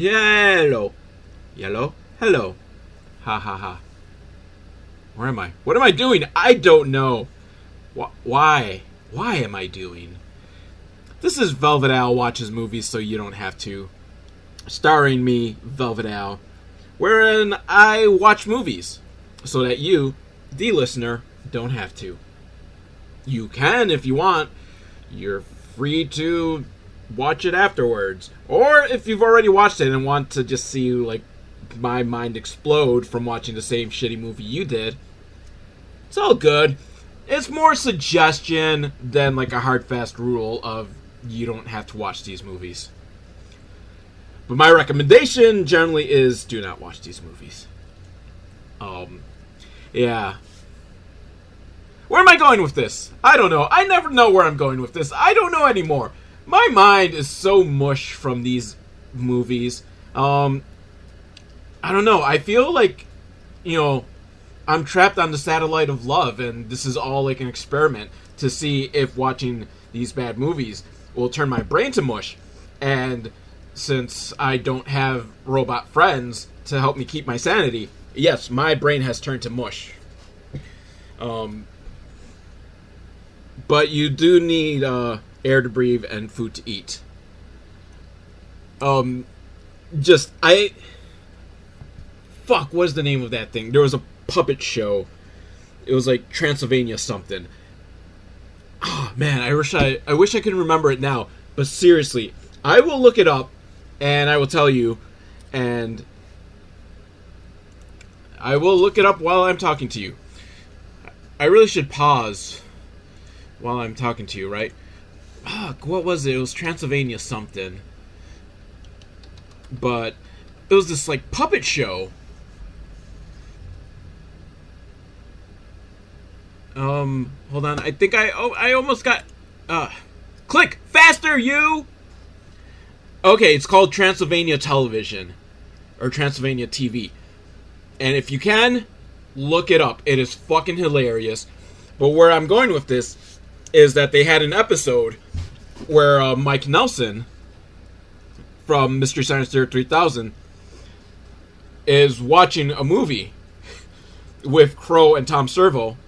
Yellow. Yellow. Hello. Ha ha ha. Where am I? What am I doing? I don't know. Why? Why am I doing? This is Velvet Al Watches Movies So You Don't Have To. Starring me, Velvet Al. Wherein I watch movies. So that you, the listener, don't have to. You can if you want. You're free to watch it afterwards. Or if you've already watched it and want to just see like my mind explode from watching the same shitty movie you did, it's all good. It's more suggestion than like a hard fast rule of you don't have to watch these movies. But my recommendation generally is do not watch these movies. Yeah. Where am I going with this? I don't know. I never know where I'm going with this. I don't know anymore. My mind is so mush from these movies. I don't know. I feel like, I'm trapped on the satellite of love, and this is all like an experiment to see if watching these bad movies will turn my brain to mush. And since I don't have robot friends to help me keep my sanity, yes, my brain has turned to mush. But you do need air to breathe and food to eat. What is the name of that thing? There was a puppet show. It was like Transylvania something. Oh man, I wish I could remember it now. But seriously, I will look it up and I will tell you, and I will look it up while I'm talking to you. I really should pause while I'm talking to you, right? What was it? It was Transylvania something. But it was this like puppet show. Hold on. I think I almost got click faster, you. Okay, it's called Transylvania Television or Transylvania TV. And if you can, look it up. It is fucking hilarious. But where I'm going with this is that they had an episode where Mike Nelson from Mystery Science Theater 3000 is watching a movie with Crow and Tom Servo.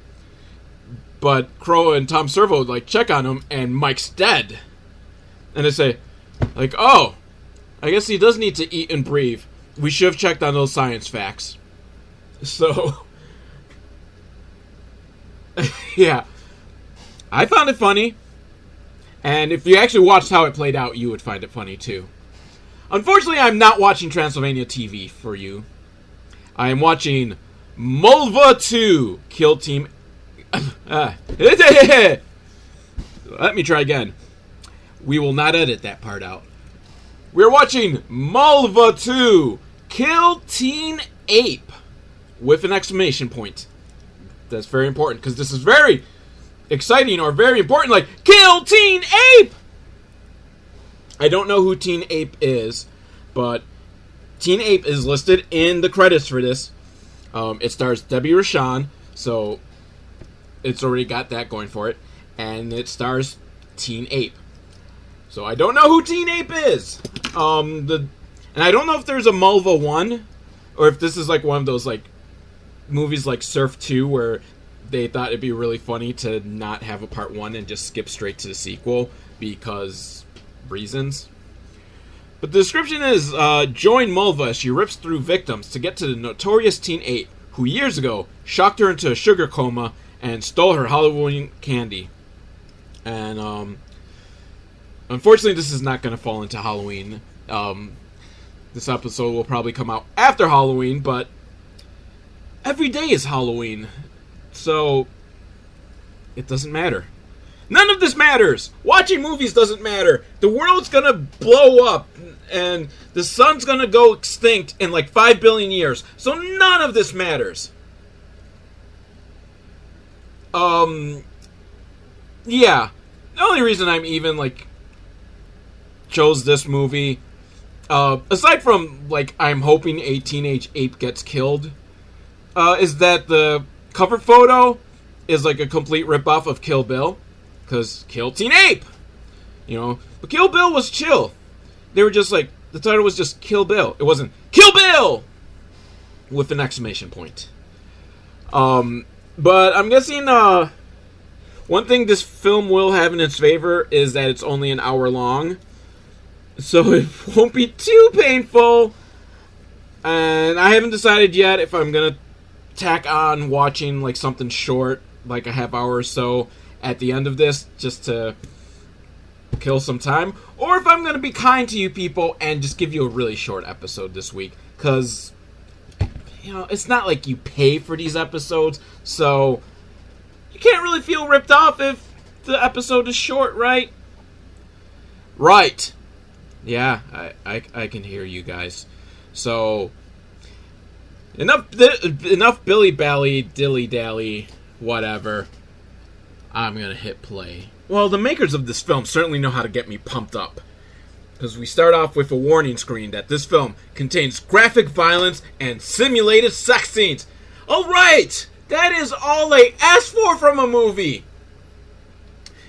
But Crow and Tom Servo like check on him and Mike's dead. And they say, like, oh, I guess he does need to eat and breathe. We should have checked on those science facts. So, yeah. I found it funny. And if you actually watched how it played out, you would find it funny too. Unfortunately, I'm not watching Transylvania TV for you. I am watching Mulva 2, Kill Team... Let me try again. We will not edit that part out. We're watching Mulva 2, Kill Teen Ape, with an exclamation point. That's very important, because this is very exciting or very important, like, Kill Teen Ape! I don't know who Teen Ape is, but Teen Ape is listed in the credits for this. It stars Debbie Rochon, so it's already got that going for it. And it stars Teen Ape. So I don't know who Teen Ape is. And I don't know if there's a Mulva 1, or if this is like one of those like movies like Surf 2 where they thought it'd be really funny to not have a part 1 and just skip straight to the sequel because reasons. But the description is, join Mulva as she rips through victims to get to the notorious Teen Ape, who years ago shocked her into a sugar coma and stole her Halloween candy. And, unfortunately, this is not going to fall into Halloween. This episode will probably come out after Halloween, but every day is Halloween. So, it doesn't matter. None of this matters! Watching movies doesn't matter! The world's gonna blow up, and the sun's gonna go extinct in like 5 billion years, so none of this matters. Yeah. The only reason I'm even, like, chose this movie, aside from, like, I'm hoping a teenage ape gets killed, is that the cover photo is, like, a complete ripoff of Kill Bill. Because Kill Teen Ape! But Kill Bill was chill. They were just like, the title was just Kill Bill. It wasn't Kill Bill with an exclamation point. But I'm guessing one thing this film will have in its favor is that it's only an hour long, so it won't be too painful. And I haven't decided yet if I'm gonna tack on watching like something short, like a half hour or so at the end of this, just to kill some time, or if I'm gonna be kind to you people and just give you a really short episode this week, because it's not like you pay for these episodes, so you can't really feel ripped off if the episode is short, right? Right. Yeah, I can hear you guys. So enough Billy Bally, dilly dally, whatever. I'm gonna hit play. Well, the makers of this film certainly know how to get me pumped up, because we start off with a warning screen that this film contains graphic violence and simulated sex scenes. Alright! That is all I asked for from a movie!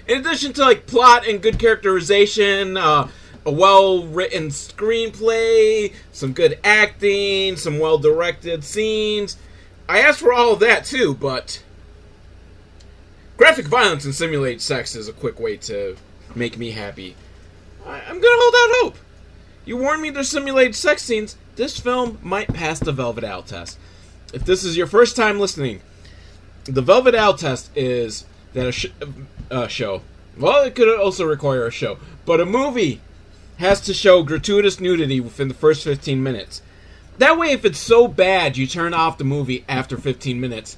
In addition to like plot and good characterization, a well-written screenplay, some good acting, some well-directed scenes, I asked for all of that too, but graphic violence and simulated sex is a quick way to make me happy. I'm gonna hold out hope. You warned me there's simulated sex scenes. This film might pass the Velvet Owl test. If this is your first time listening, the Velvet Owl test is that a show, well, it could also require a show, but a movie has to show gratuitous nudity within the first 15 minutes. That way, if it's so bad you turn off the movie after 15 minutes,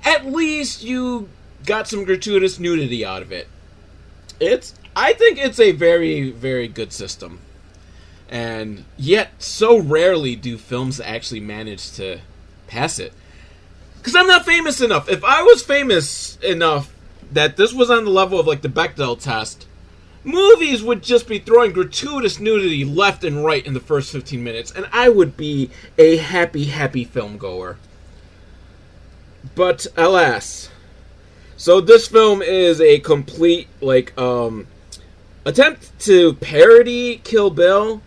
at least you got some gratuitous nudity out of it. I think it's a very, very good system. And yet, so rarely do films actually manage to pass it. Because I'm not famous enough. If I was famous enough that this was on the level of like the Bechdel test, movies would just be throwing gratuitous nudity left and right in the first 15 minutes, and I would be a happy, happy film goer. But alas. So this film is a complete, like, attempt to parody Kill Bill.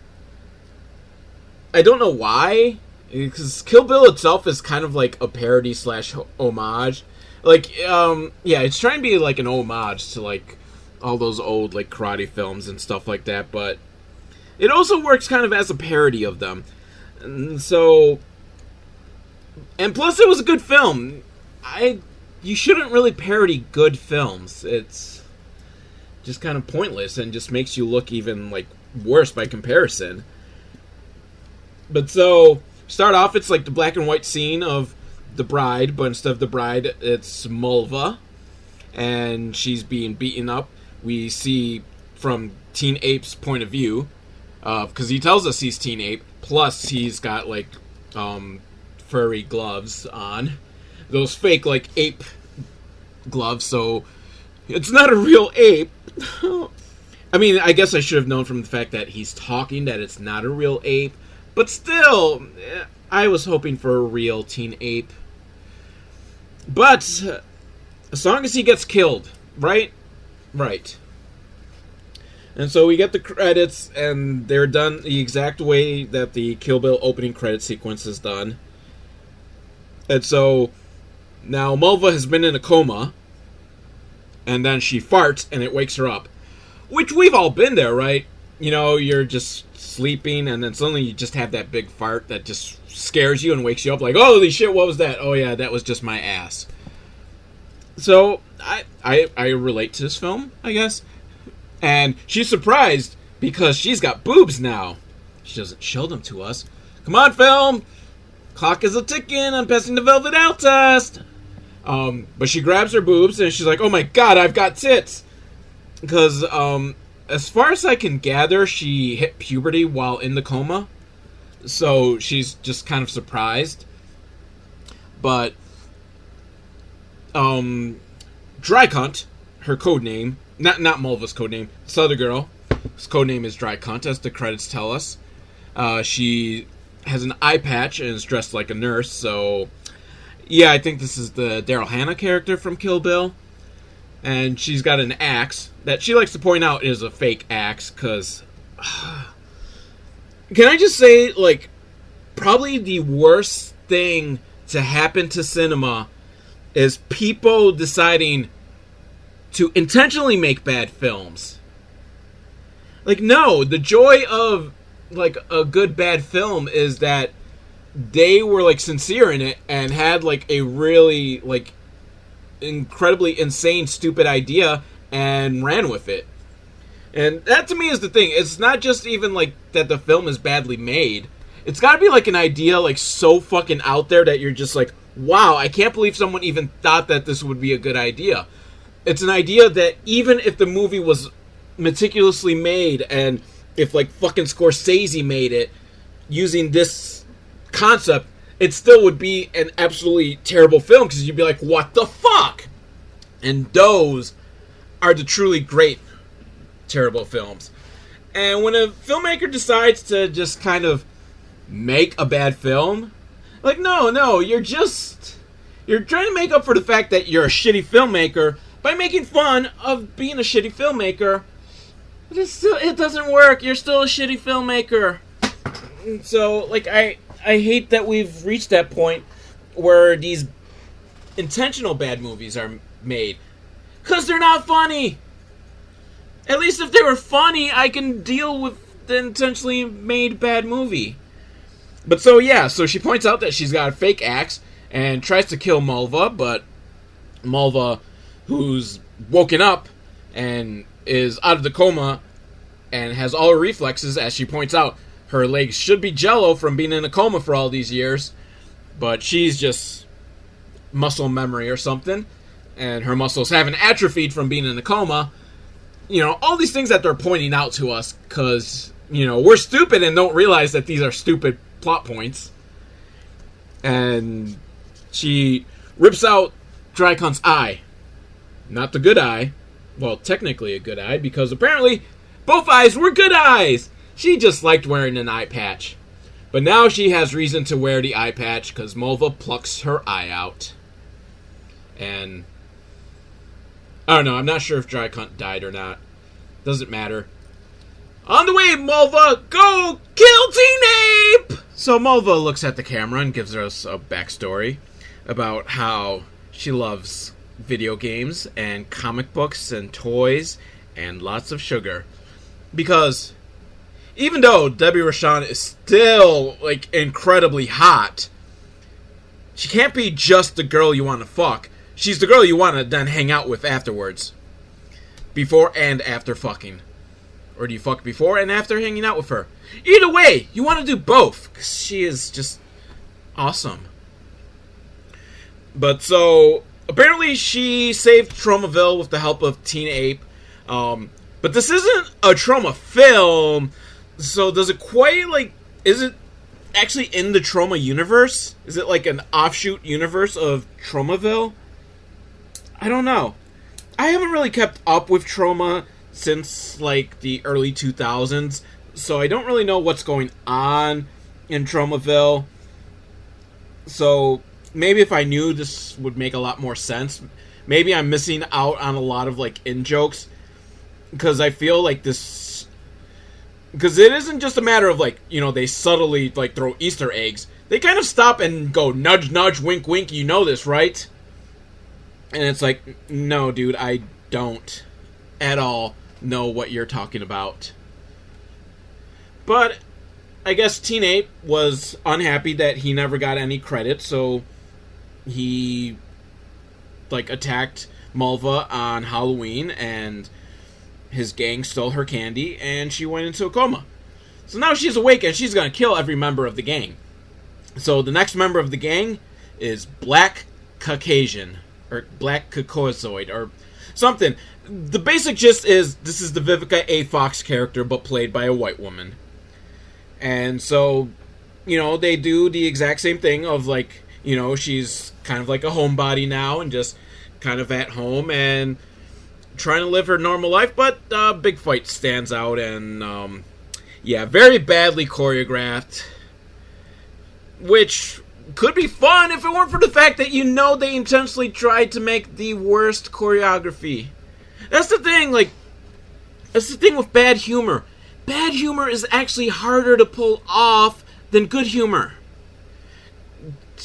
I don't know why, because Kill Bill itself is kind of like a parody / homage. Like, yeah, it's trying to be like an homage to like all those old like karate films and stuff like that, but it also works kind of as a parody of them. And so, and plus it was a good film. You shouldn't really parody good films. It's just kind of pointless and just makes you look even like worse by comparison. But so, start off, it's like the black and white scene of the bride, but instead of the bride, it's Mulva, and she's being beaten up. We see from Teen Ape's point of view, because he tells us he's Teen Ape, plus he's got like furry gloves on. Those fake, like, ape gloves, so it's not a real ape. I mean, I guess I should have known from the fact that he's talking that it's not a real ape, but still, I was hoping for a real teen ape. But, as long as he gets killed, right? Right. And so we get the credits, and they're done the exact way that the Kill Bill opening credit sequence is done. And so now Mulva has been in a coma, and then she farts and it wakes her up. Which we've all been there, right? You know, you're just sleeping and then suddenly you just have that big fart that just scares you and wakes you up like, holy shit, what was that? Oh yeah, that was just my ass. So, I relate to this film, I guess. And she's surprised because she's got boobs now. She doesn't show them to us. Come on, film! Clock is a-ticking, I'm passing the Velvet Owl test! But she grabs her boobs and she's like, oh my god, I've got tits! Because, as far as I can gather, she hit puberty while in the coma. So she's just kind of surprised. But, Dry Cunt, her code name, not Mulva's code name, this other girl, whose code name is Dry Cunt, as the credits tell us. She has an eye patch and is dressed like a nurse, so yeah, I think this is the Daryl Hannah character from Kill Bill. And she's got an axe that she likes to point out is a fake axe, because can I just say, like, probably the worst thing to happen to cinema is people deciding to intentionally make bad films. Like, no, the joy of, like, a good bad film is that they were, like, sincere in it and had, like, a really, like, incredibly insane, stupid idea and ran with it. And that, to me, is the thing. It's not just even, like, that the film is badly made. It's gotta be, like, an idea, like, so fucking out there that you're just like, wow, I can't believe someone even thought that this would be a good idea. It's an idea that even if the movie was meticulously made and if, like, fucking Scorsese made it using this concept, it still would be an absolutely terrible film because you'd be like, what the fuck? And those are the truly great terrible films. And when a filmmaker decides to just kind of make a bad film, like, no, you're trying to make up for the fact that you're a shitty filmmaker by making fun of being a shitty filmmaker. But it doesn't work. You're still a shitty filmmaker. So, like, I hate that we've reached that point where these intentional bad movies are made. Because they're not funny. At least if they were funny, I can deal with the intentionally made bad movie. But so she points out that she's got a fake axe and tries to kill Mulva, but Mulva, who's woken up and is out of the coma and has all her reflexes, as she points out, her legs should be jello from being in a coma for all these years, but she's just muscle memory or something, and her muscles haven't atrophied from being in a coma. You know, all these things that they're pointing out to us because, you know, we're stupid and don't realize that these are stupid plot points. And she rips out Drycunt's eye. Not the good eye. Well, technically a good eye, because apparently both eyes were good eyes. She just liked wearing an eye patch. But now she has reason to wear the eye patch because Mulva plucks her eye out. And I don't know, I'm not sure if Drycunt died or not. Doesn't matter. On the way, Mulva! Go kill Teen Ape! So Mulva looks at the camera and gives us a backstory about how she loves video games and comic books and toys and lots of sugar. Because even though Debbie Rochon is still, like, incredibly hot, she can't be just the girl you want to fuck. She's the girl you want to then hang out with afterwards. Before and after fucking. Or do you fuck before and after hanging out with her? Either way, you want to do both. Because she is just awesome. But so, apparently she saved Tromaville with the help of Teen Ape. But this isn't a Troma film. So does it quite, like, is it actually in the Troma universe? Is it like an offshoot universe of Tromaville? I don't know. I haven't really kept up with Troma since, like, the early 2000s, so I don't really know what's going on in Tromaville. So maybe if I knew, this would make a lot more sense. Maybe I'm missing out on a lot of, like, in-jokes, because I feel like this... Because it isn't just a matter of, like, you know, they subtly, like, throw Easter eggs. They kind of stop and go, nudge, nudge, wink, wink, you know this, right? And it's like, no, dude, I don't at all know what you're talking about. But I guess Teen Ape was unhappy that he never got any credit, so he, like, attacked Mulva on Halloween, and his gang stole her candy, and she went into a coma. So now she's awake, and she's gonna kill every member of the gang. So the next member of the gang is Black Caucasian. Or Black Caucasoid, or something. The basic gist is, this is the Vivica A. Fox character, but played by a white woman. And so, you know, they do the exact same thing of, like, you know, she's kind of like a homebody now, and just kind of at home, and trying to live her normal life, but big fight stands out, and, yeah, very badly choreographed. Which could be fun if it weren't for the fact that, you know, they intentionally tried to make the worst choreography. That's the thing, like, that's the thing with bad humor. bad humor is actually harder to pull off than good humor.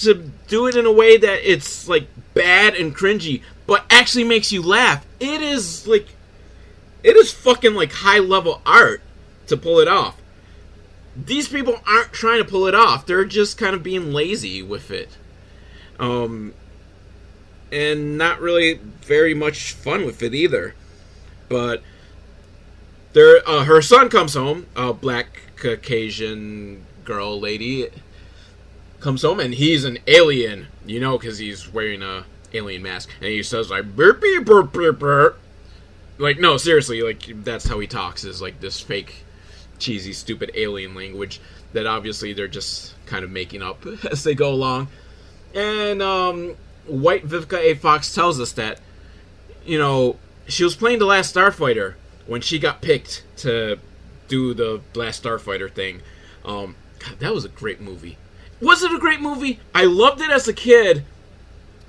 To do it in a way that it's like bad and cringy, but actually makes you laugh. It is fucking like high level art to pull it off. These people aren't trying to pull it off. They're just kind of being lazy with it. And not really very much fun with it either. But her son comes home, a black Caucasian girl lady comes home, and he's an alien, because he's wearing a alien mask, and he says like burp burp burp burp. Like, no, seriously, like that's how he talks, is like this fake, cheesy, stupid alien language that obviously they're just kind of making up as they go along. And White Vivica A. Fox tells us that, she was playing The Last Starfighter when she got picked to do the Last Starfighter thing. God, that was a great movie. Was it a great movie? I loved it as a kid,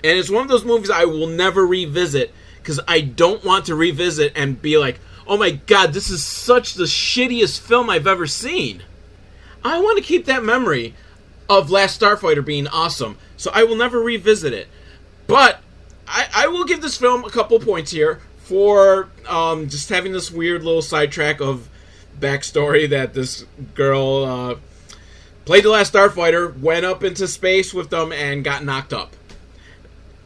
and it's one of those movies I will never revisit, because I don't want to revisit and be like, oh my god, this is such the shittiest film I've ever seen. I want to keep that memory of Last Starfighter being awesome, so I will never revisit it. But I will give this film a couple points here for just having this weird little sidetrack of backstory that this girl played The Last Starfighter, went up into space with them, and got knocked up.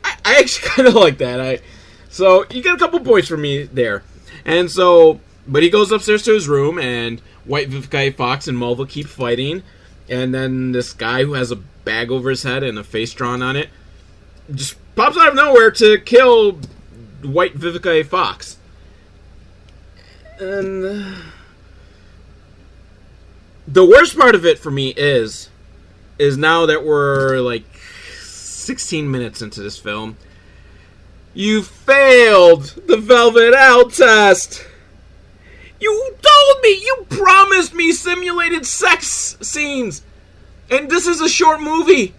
I actually kind of like that. So you get a couple points from me there. And so, but he goes upstairs to his room, and White Vivica A. Fox and Mulva keep fighting. And then this guy who has a bag over his head and a face drawn on it just pops out of nowhere to kill White Vivica A. Fox. And the worst part of it for me is now that we're like 16 minutes into this film, you failed the Velvet Out test. You told me, you promised me simulated sex scenes, and this is a short movie.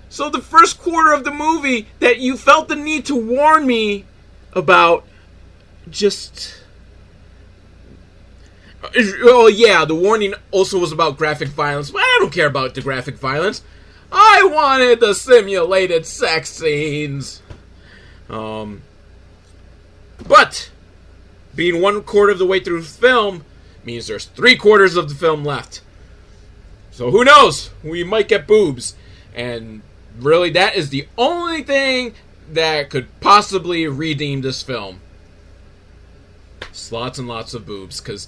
So the first quarter of the movie that you felt the need to warn me about, just... Oh yeah, the warning also was about graphic violence, but I don't care about the graphic violence. I wanted the simulated sex scenes. But being 1/4 of the way through the film means there's 3/4 of the film left. So who knows? We might get boobs. And really, that is the only thing that could possibly redeem this film. Just lots and lots of boobs, because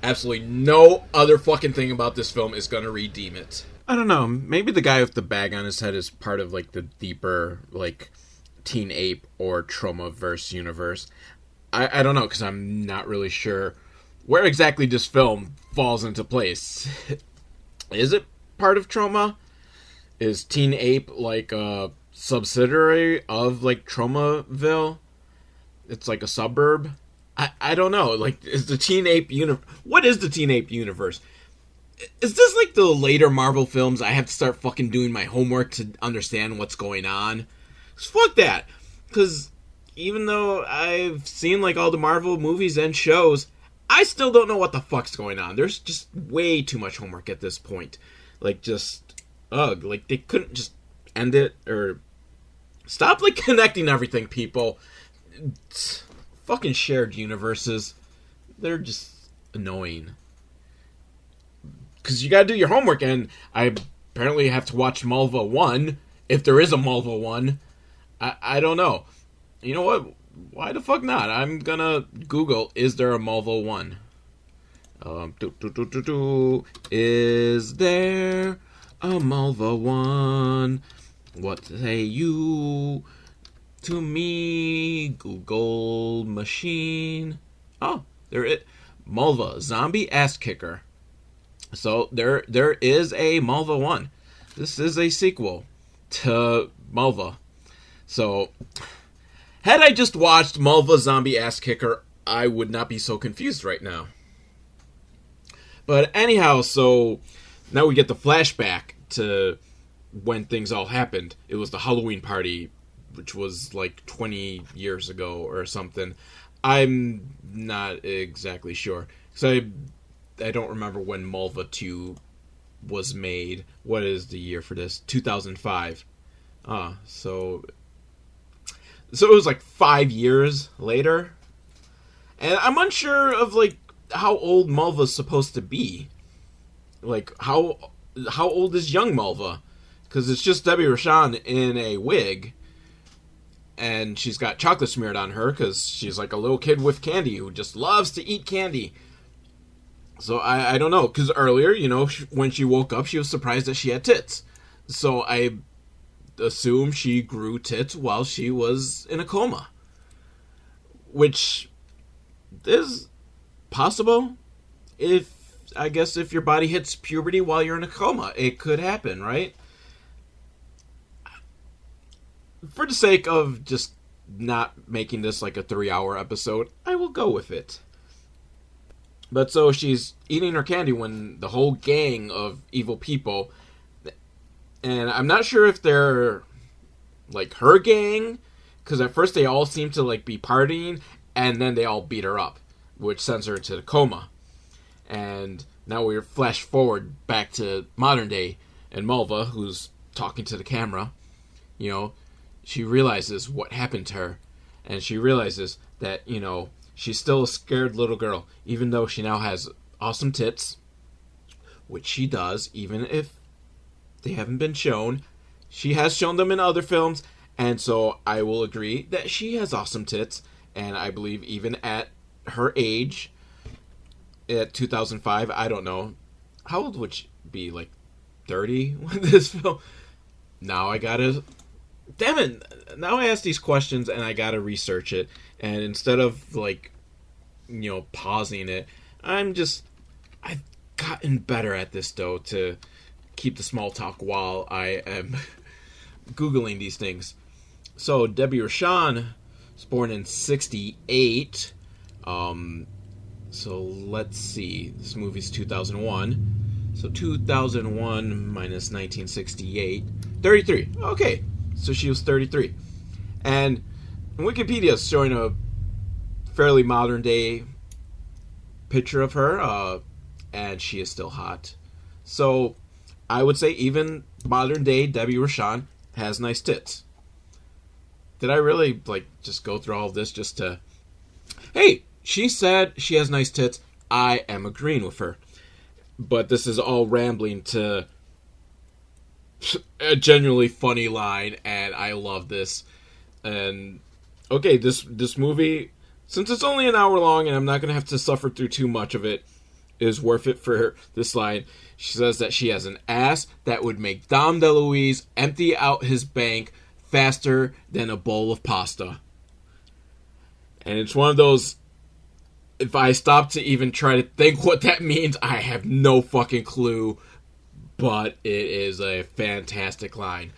absolutely no other fucking thing about this film is going to redeem it. I don't know. Maybe the guy with the bag on his head is part of, like, the deeper, like, Teen Ape or Troma-verse universe. I don't know, because I'm not really sure where exactly this film falls into place. Is it part of Troma? Is Teen Ape, like, a subsidiary of, like, Tromaville? It's like a suburb? I don't know. Like, is the Teen Ape universe... What is the Teen Ape universe? Is this like the later Marvel films? I have to start fucking doing my homework to understand what's going on. Fuck that. Because even though I've seen like all the Marvel movies and shows, I still don't know what the fuck's going on. There's just way too much homework at this point. Like, just... Ugh. Like, they couldn't just end it or... Stop, like, connecting everything, people. Fucking shared universes. They're just annoying. Because you gotta do your homework, and I apparently have to watch Mulva 1, if there is a Mulva 1. I don't know. You know what? Why the fuck not? I'm gonna Google, is there a Mulva 1? Is there a Mulva 1? What say you to me, Google machine? Oh, there it. Mulva, zombie ass kicker. So there is a Mulva 1. This is a sequel to Mulva. So had I just watched Mulva Zombie Ass Kicker, I would not be so confused right now. But anyhow, so now we get the flashback to when things all happened. It was the Halloween party, which was like 20 years ago or something. I'm not exactly sure. So I don't remember when Mulva 2 was made. What is the year for this? 2005. So it was like 5 years later. And I'm unsure of, like, how old Mulva's supposed to be. Like, how old is young Mulva? Because it's just Debbie Rochon in a wig. And she's got chocolate smeared on her because she's like a little kid with candy who just loves to eat candy. So I don't know. Because earlier, when she woke up, she was surprised that she had tits. So I assume she grew tits while she was in a coma. Which is possible. I guess if your body hits puberty while you're in a coma, it could happen, right? For the sake of just not making this like a 3-hour episode, I will go with it. But so she's eating her candy when the whole gang of evil people, and I'm not sure if they're like her gang, because at first they all seem to like be partying, and then they all beat her up, which sends her to the coma. And now we're flash forward back to modern day, and Mulva, who's talking to the camera, she realizes what happened to her, and she realizes that, she's still a scared little girl, even though she now has awesome tits, which she does, even if they haven't been shown. She has shown them in other films, and so I will agree that she has awesome tits, and I believe even at her age, at 2005, I don't know, how old would she be, like 30 when this film? Now I gotta... Damn it! Now I ask these questions and I gotta research it. And instead of, like, pausing it, I've gotten better at this, though, to keep the small talk while I am Googling these things. So, Debbie Rochon was born in 1968. So, let's see. This movie's 2001. So, 2001 minus 1968. 33. Okay. So she was 33. And Wikipedia is showing a fairly modern day picture of her, and she is still hot. So I would say even modern day Debbie Rochon has nice tits. Did I really, just go through all of this just to... Hey, she said she has nice tits. I am agreeing with her. But this is all rambling to... a genuinely funny line, and I love this. And okay, this movie, since it's only an hour long and I'm not gonna have to suffer through too much of it, is worth it for this line. She says that she has an ass that would make Dom DeLuise empty out his bank faster than a bowl of pasta. And it's one of those, if I stop to even try to think what that means, I have no fucking clue. But it is a fantastic line.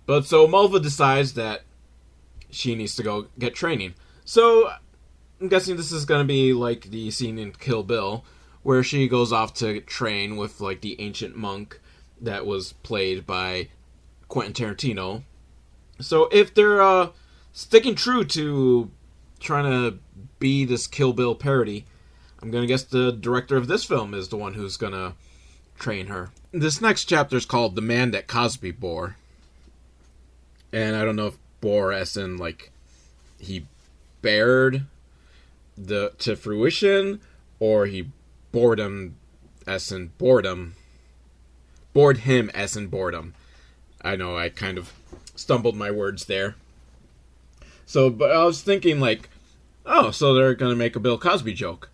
But so Mulva decides that she needs to go get training. So I'm guessing this is going to be like the scene in Kill Bill, where she goes off to train with like the ancient monk that was played by Quentin Tarantino. So if they're sticking true to trying to be this Kill Bill parody, I'm going to guess the director of this film is the one who's going to train her. This next chapter is called The Man That Cosby Bore. And I don't know if bore as in, like, he bared to fruition, or he bored him as in boredom. Bored him as in boredom. I know, I kind of stumbled my words there. So, but I was thinking, like, oh, so they're going to make a Bill Cosby joke.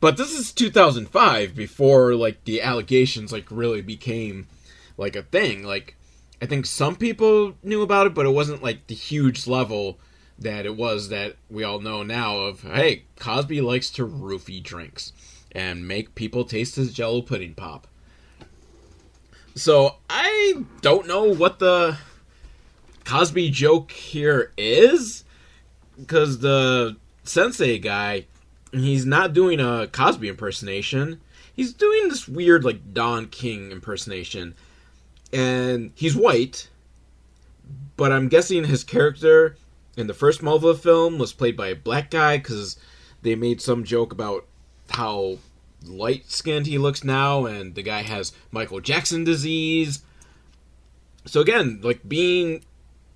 But this is 2005, before, like, the allegations, like, really became, like, a thing. Like, I think some people knew about it, but it wasn't, like, the huge level that it was that we all know now of, hey, Cosby likes to roofie drinks and make people taste his Jell-O pudding pop. So, I don't know what the Cosby joke here is, because the Sensei guy... he's not doing a Cosby impersonation. He's doing this weird, like, Don King impersonation. And he's white. But I'm guessing his character in the first Mulva film was played by a black guy, because they made some joke about how light-skinned he looks now, and the guy has Michael Jackson disease. So again, like, being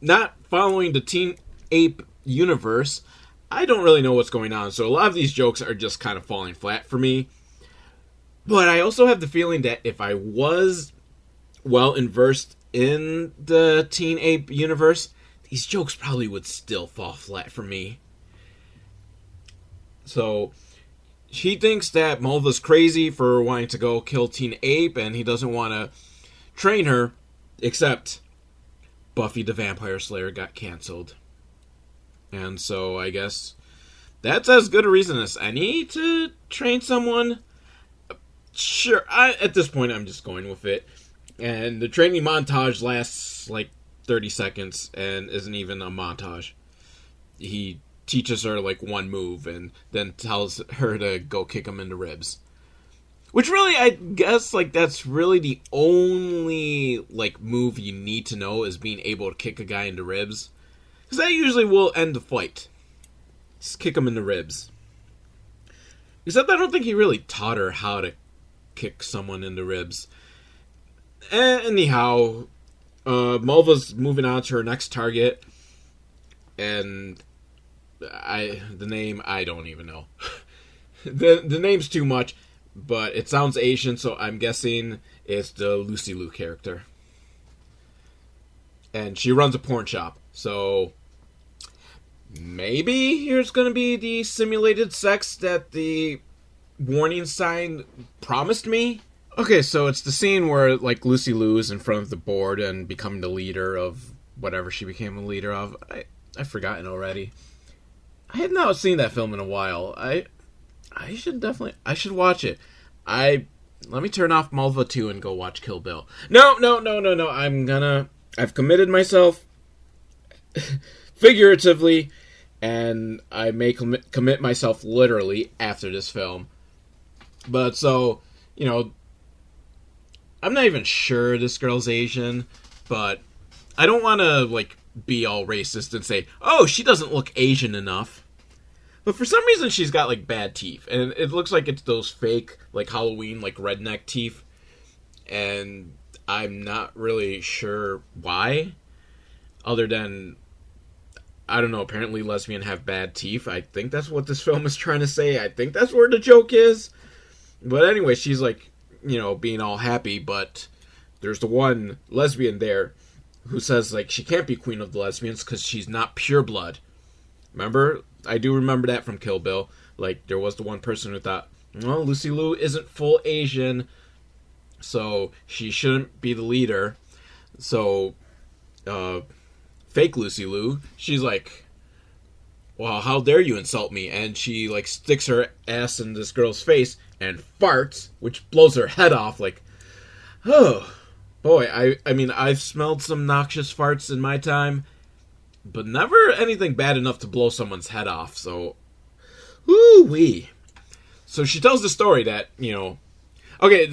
not following the Teen Ape universe, I don't really know what's going on. So a lot of these jokes are just kind of falling flat for me. But I also have the feeling that if I was well versed in the Teen Ape universe, these jokes probably would still fall flat for me. So he thinks that Mulva's crazy for wanting to go kill Teen Ape, and he doesn't want to train her, except Buffy the Vampire Slayer got canceled. And so I guess that's as good a reason as any to train someone. Sure, at this point I'm just going with it. And the training montage lasts like 30 seconds and isn't even a montage. He teaches her like one move and then tells her to go kick him in the ribs. Which really, I guess, like, that's really the only, like, move you need to know is being able to kick a guy in the ribs. Because that usually will end the fight. Just kick him in the ribs. Except I don't think he really taught her how to kick someone in the ribs. Anyhow, Mulva's moving on to her next target. And the name, I don't even know. the name's too much. But it sounds Asian, so I'm guessing it's the Lucy Liu character. And she runs a porn shop, so maybe here's going to be the simulated sex that the warning sign promised me? Okay, so it's the scene where, like, Lucy Liu is in front of the board and becoming the leader of whatever she became the leader of. I've forgotten already. I have not seen that film in a while. I should watch it. Let me turn off Mulva 2 and go watch Kill Bill. No. I've committed myself figuratively, and I may commit myself literally after this film. But so, you know, I'm not even sure this girl's Asian, but I don't want to, like, be all racist and say, oh, she doesn't look Asian enough. But for some reason, she's got, like, bad teeth. And it looks like it's those fake, like, Halloween, like, redneck teeth. And I'm not really sure why. Other than, I don't know, apparently lesbians have bad teeth. I think that's what this film is trying to say. I think that's where the joke is. But anyway, she's, like, you know, being all happy. But there's the one lesbian there who says, like, she can't be queen of the lesbians because she's not pure blood. Remember? I do remember that from Kill Bill. Like, there was the one person who thought, well, Lucy Liu isn't full Asian, so she shouldn't be the leader. So, fake Lucy Liu, she's like, well, how dare you insult me? And she, like, sticks her ass in this girl's face and farts, which blows her head off. Like, oh, boy, I mean, I've smelled some noxious farts in my time, but never anything bad enough to blow someone's head off, so, woo-wee. So she tells the story that, you know, okay,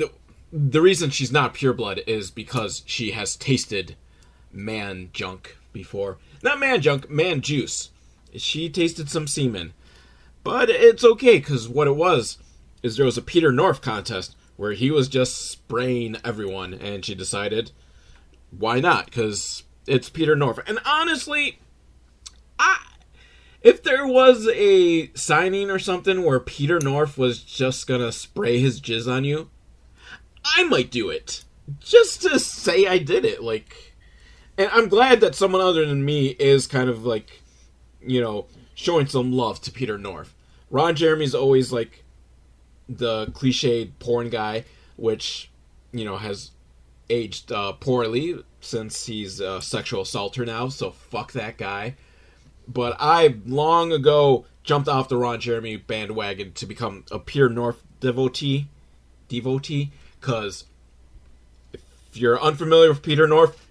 the reason she's not pureblood is because she has tasted man junk before. Not man junk, man juice. She tasted some semen. But it's okay, because what it was is there was a Peter North contest where he was just spraying everyone, and she decided, why not? Because it's Peter North. And honestly, if there was a signing or something where Peter North was just gonna spray his jizz on you, I might do it. Just to say I did it. Like, and I'm glad that someone other than me is kind of like, you know, showing some love to Peter North. Ron Jeremy's always like the cliched porn guy, which, you know, has aged poorly since he's a sexual assaulter now, so fuck that guy. But I long ago jumped off the Ron Jeremy bandwagon to become a Peter North devotee, because if you're unfamiliar with Peter North,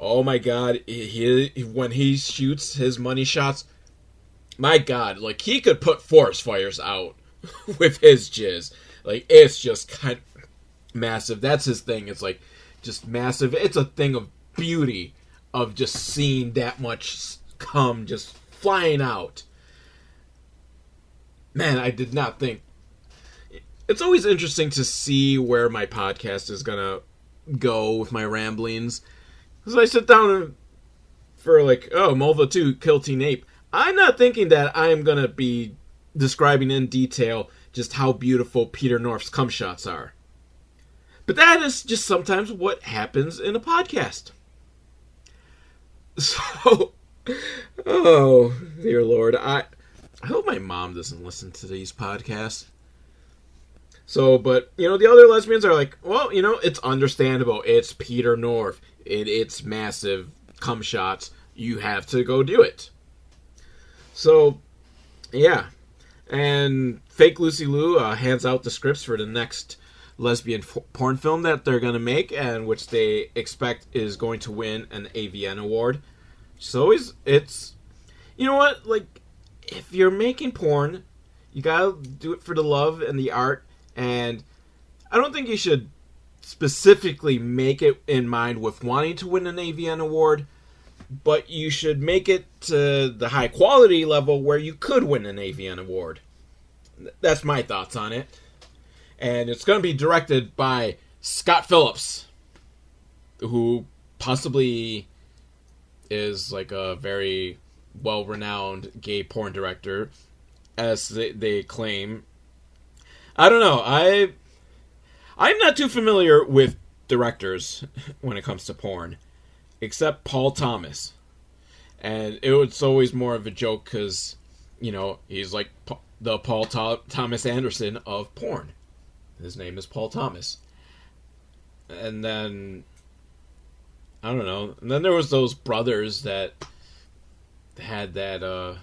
oh my god, when he shoots his money shots, my god, like, he could put forest fires out with his jizz. Like, it's just kind of massive. That's his thing. It's like, just massive. It's a thing of beauty of just seeing that much cum just flying out. Man, I did not think. It's always interesting to see where my podcast is going to go with my ramblings. Because I sit down for like, oh, Mulva 2, Kill Teen Ape. I'm not thinking that I am going to be describing in detail just how beautiful Peter North's cum shots are. But that is just sometimes what happens in a podcast. So, oh, dear Lord, I hope my mom doesn't listen to these podcasts. So, but, the other lesbians are like, well, it's understandable. It's Peter North. It's massive cum shots. You have to go do it. So, yeah. And Fake Lucy Liu hands out the scripts for the next lesbian porn film that they're going to make, and which they expect is going to win an AVN award. So it's, you know what, like, if you're making porn, you gotta do it for the love and the art, and I don't think you should specifically make it in mind with wanting to win an AVN award, but you should make it to the high quality level where you could win an AVN award. That's my thoughts on it. And it's going to be directed by Scott Phillips, who possibly is like a very well-renowned gay porn director, as they claim. I don't know. I'm not too familiar with directors when it comes to porn, except Paul Thomas. And it's always more of a joke because, he's like the Paul Thomas Anderson of porn. His name is Paul Thomas. And then, I don't know. And then there was those brothers that had that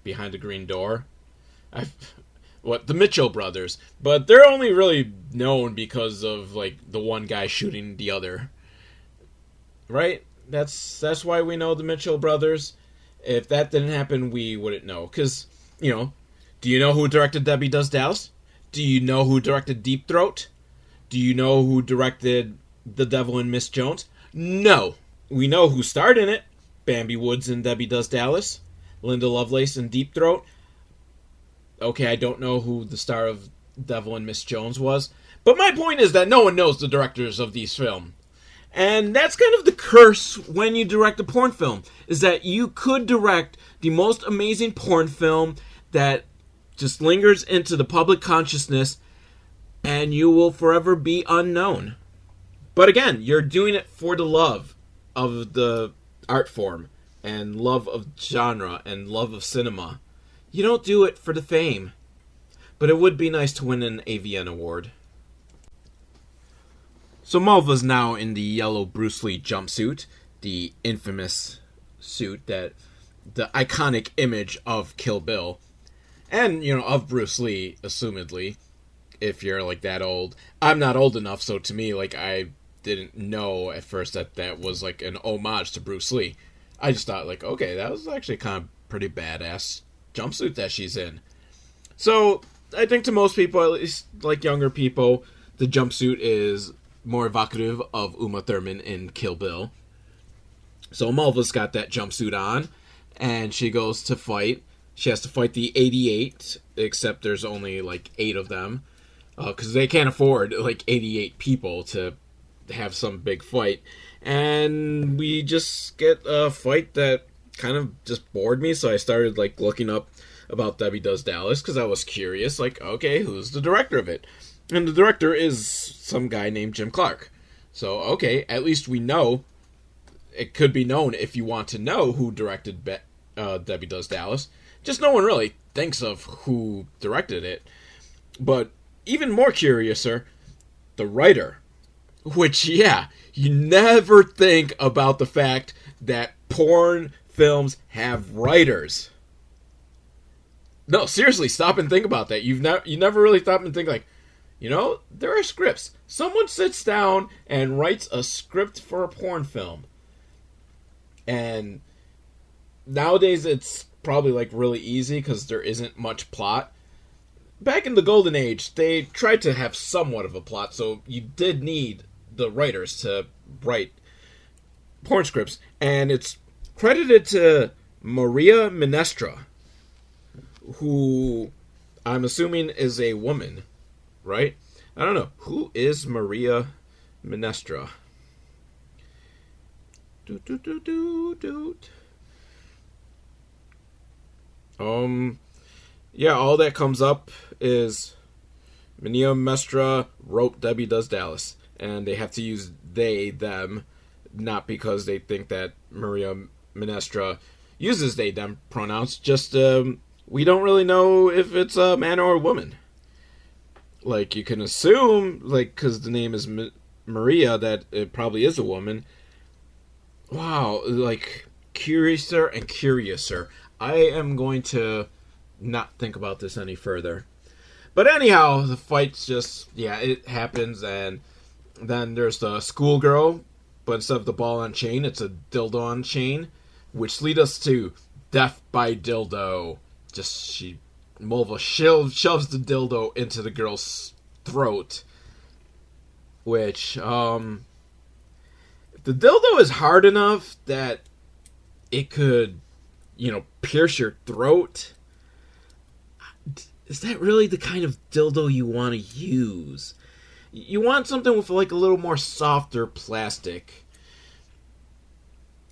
Behind the Green Door. The Mitchell brothers. But they're only really known because of, like, the one guy shooting the other. Right? That's why we know the Mitchell brothers. If that didn't happen, we wouldn't know. Because, do you know who directed Debbie Does Dallas? Do you know who directed Deep Throat? Do you know who directed The Devil and Miss Jones? No. We know who starred in it. Bambi Woods and Debbie Does Dallas. Linda Lovelace and Deep Throat. Okay, I don't know who the star of Devil and Miss Jones was. But my point is that no one knows the directors of these films. And that's kind of the curse when you direct a porn film. Is that you could direct the most amazing porn film that just lingers into the public consciousness, and you will forever be unknown. But again, you're doing it for the love of the art form, and love of genre, and love of cinema. You don't do it for the fame. But it would be nice to win an AVN award. So Mulva's now in the yellow Bruce Lee jumpsuit, the infamous suit, the iconic image of Kill Bill. And, of Bruce Lee, assumedly, if you're, like, that old. I'm not old enough, so to me, like, I didn't know at first that was, like, an homage to Bruce Lee. I just thought, like, okay, that was actually kind of pretty badass jumpsuit that she's in. So, I think to most people, at least, like, younger people, the jumpsuit is more evocative of Uma Thurman in Kill Bill. So, Mulva's got that jumpsuit on, and she goes to fight. She has to fight the 88, except there's only, like, 8 of them. Because they can't afford, like, 88 people to have some big fight. And we just get a fight that kind of just bored me, so I started, like, looking up about Debbie Does Dallas, because I was curious, like, okay, who's the director of it? And the director is some guy named Jim Clark. So, okay, at least we know. It could be known if you want to know who directed Debbie Does Dallas. Just no one really thinks of who directed it. But even more curiouser, the writer. Which, yeah, you never think about the fact that porn films have writers. No, seriously, stop and think about that. You never really stop and think, like, there are scripts. Someone sits down and writes a script for a porn film. And nowadays it's probably, like, really easy because there isn't much plot. Back in the golden age, they tried to have somewhat of a plot, so you did need the writers to write porn scripts. And it's credited to Maria Minestra, who I'm assuming is a woman, right? I don't know. Who is Maria Minestra? Yeah, all that comes up is Maria Minestra wrote Debbie Does Dallas, and they have to use they, them, not because they think that Maria Minestra uses they, them pronouns, just, we don't really know if it's a man or a woman. Like, you can assume, like, because the name is Maria, that it probably is a woman. Wow, like, curiouser and curiouser. I am going to not think about this any further. But anyhow, the fight's just, yeah, it happens, and then there's the schoolgirl, but instead of the ball on chain, it's a dildo on chain, which leads us to death by dildo. Mulva shoves the dildo into the girl's throat, which, the dildo is hard enough that it could, pierce your throat. Is that really the kind of dildo you want to use? You want something with, like, a little more softer plastic.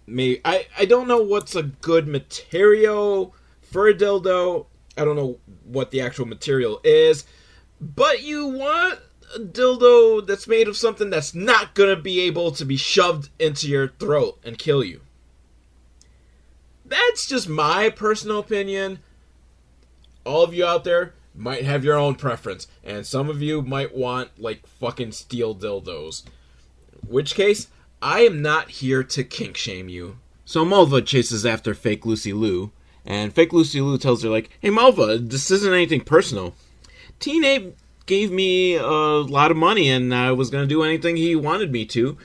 Maybe, I don't know what's a good material for a dildo. I don't know what the actual material is. But you want a dildo that's made of something that's not going to be able to be shoved into your throat and kill you. That's just my personal opinion. All of you out there might have your own preference. And some of you might want, like, fucking steel dildos. In which case, I am not here to kink shame you. So Mulva chases after fake Lucy Liu. And fake Lucy Liu tells her, like, hey, Mulva, this isn't anything personal. Teen Ape gave me a lot of money, and I was going to do anything he wanted me to.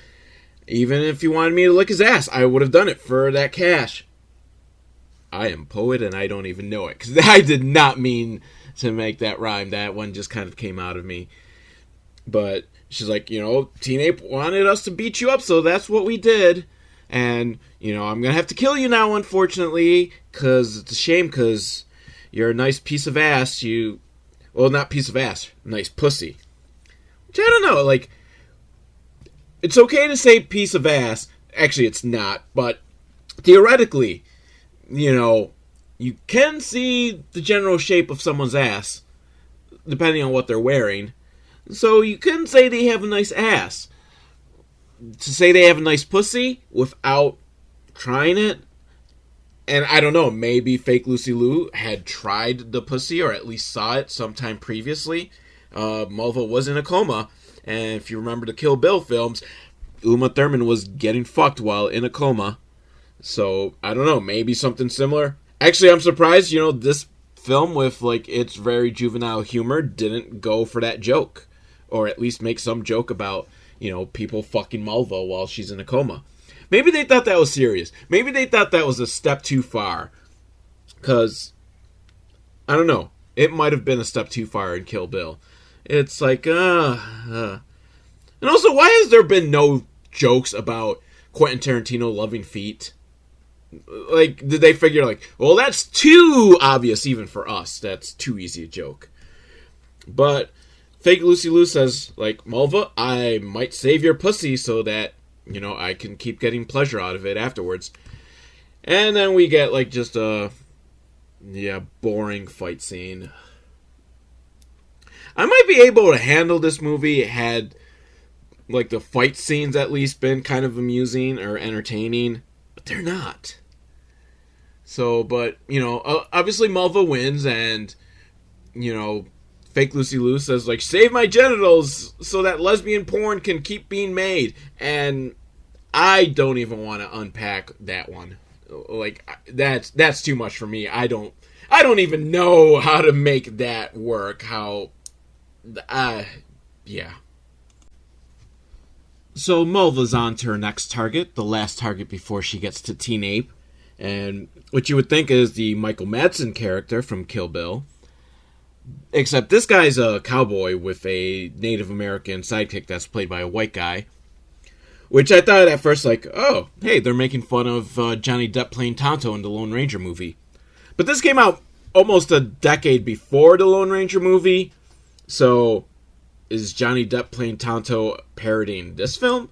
Even if he wanted me to lick his ass, I would have done it for that cash. I am poet, and I don't even know it, because I did not mean to make that rhyme. That one just kind of came out of me. But she's like, Teen Ape wanted us to beat you up, so that's what we did. And, I'm going to have to kill you now, unfortunately, because it's a shame, because you're a nice piece of ass. Well, not piece of ass, nice pussy. Which, I don't know, like, it's okay to say piece of ass. Actually, it's not, but theoretically, you can see the general shape of someone's ass, depending on what they're wearing. So you can say they have a nice ass. To say they have a nice pussy without trying it, and I don't know, maybe fake Lucy Liu had tried the pussy or at least saw it sometime previously. Mulva was in a coma, and if you remember the Kill Bill films, Uma Thurman was getting fucked while in a coma. So, I don't know, maybe something similar. Actually, I'm surprised, this film with, like, its very juvenile humor didn't go for that joke. Or at least make some joke about, people fucking Mulva while she's in a coma. Maybe they thought that was serious. Maybe they thought that was a step too far. Because, I don't know. It might have been a step too far in Kill Bill. It's like, And also, why has there been no jokes about Quentin Tarantino loving feet? Like, did they figure, like, well, that's too obvious even for us. That's too easy a joke. But fake Lucy Liu says, like, Mulva, I might save your pussy so that, I can keep getting pleasure out of it afterwards. And then we get, like, just a, boring fight scene. I might be able to handle this movie had, like, the fight scenes at least been kind of amusing or entertaining. But they're not. So, but, obviously Mulva wins and, fake Lucy Liu says, like, save my genitals so that lesbian porn can keep being made. And I don't even want to unpack that one. Like, that's too much for me. I don't even know how to make that work. Yeah. So Mulva's on to her next target, the last target before she gets to Teen Ape. And what you would think is the Michael Madsen character from Kill Bill. Except this guy's a cowboy with a Native American sidekick that's played by a white guy. Which I thought at first, like, oh, hey, they're making fun of Johnny Depp playing Tonto in the Lone Ranger movie. But this came out almost a decade before the Lone Ranger movie. So, is Johnny Depp playing Tonto parodying this film?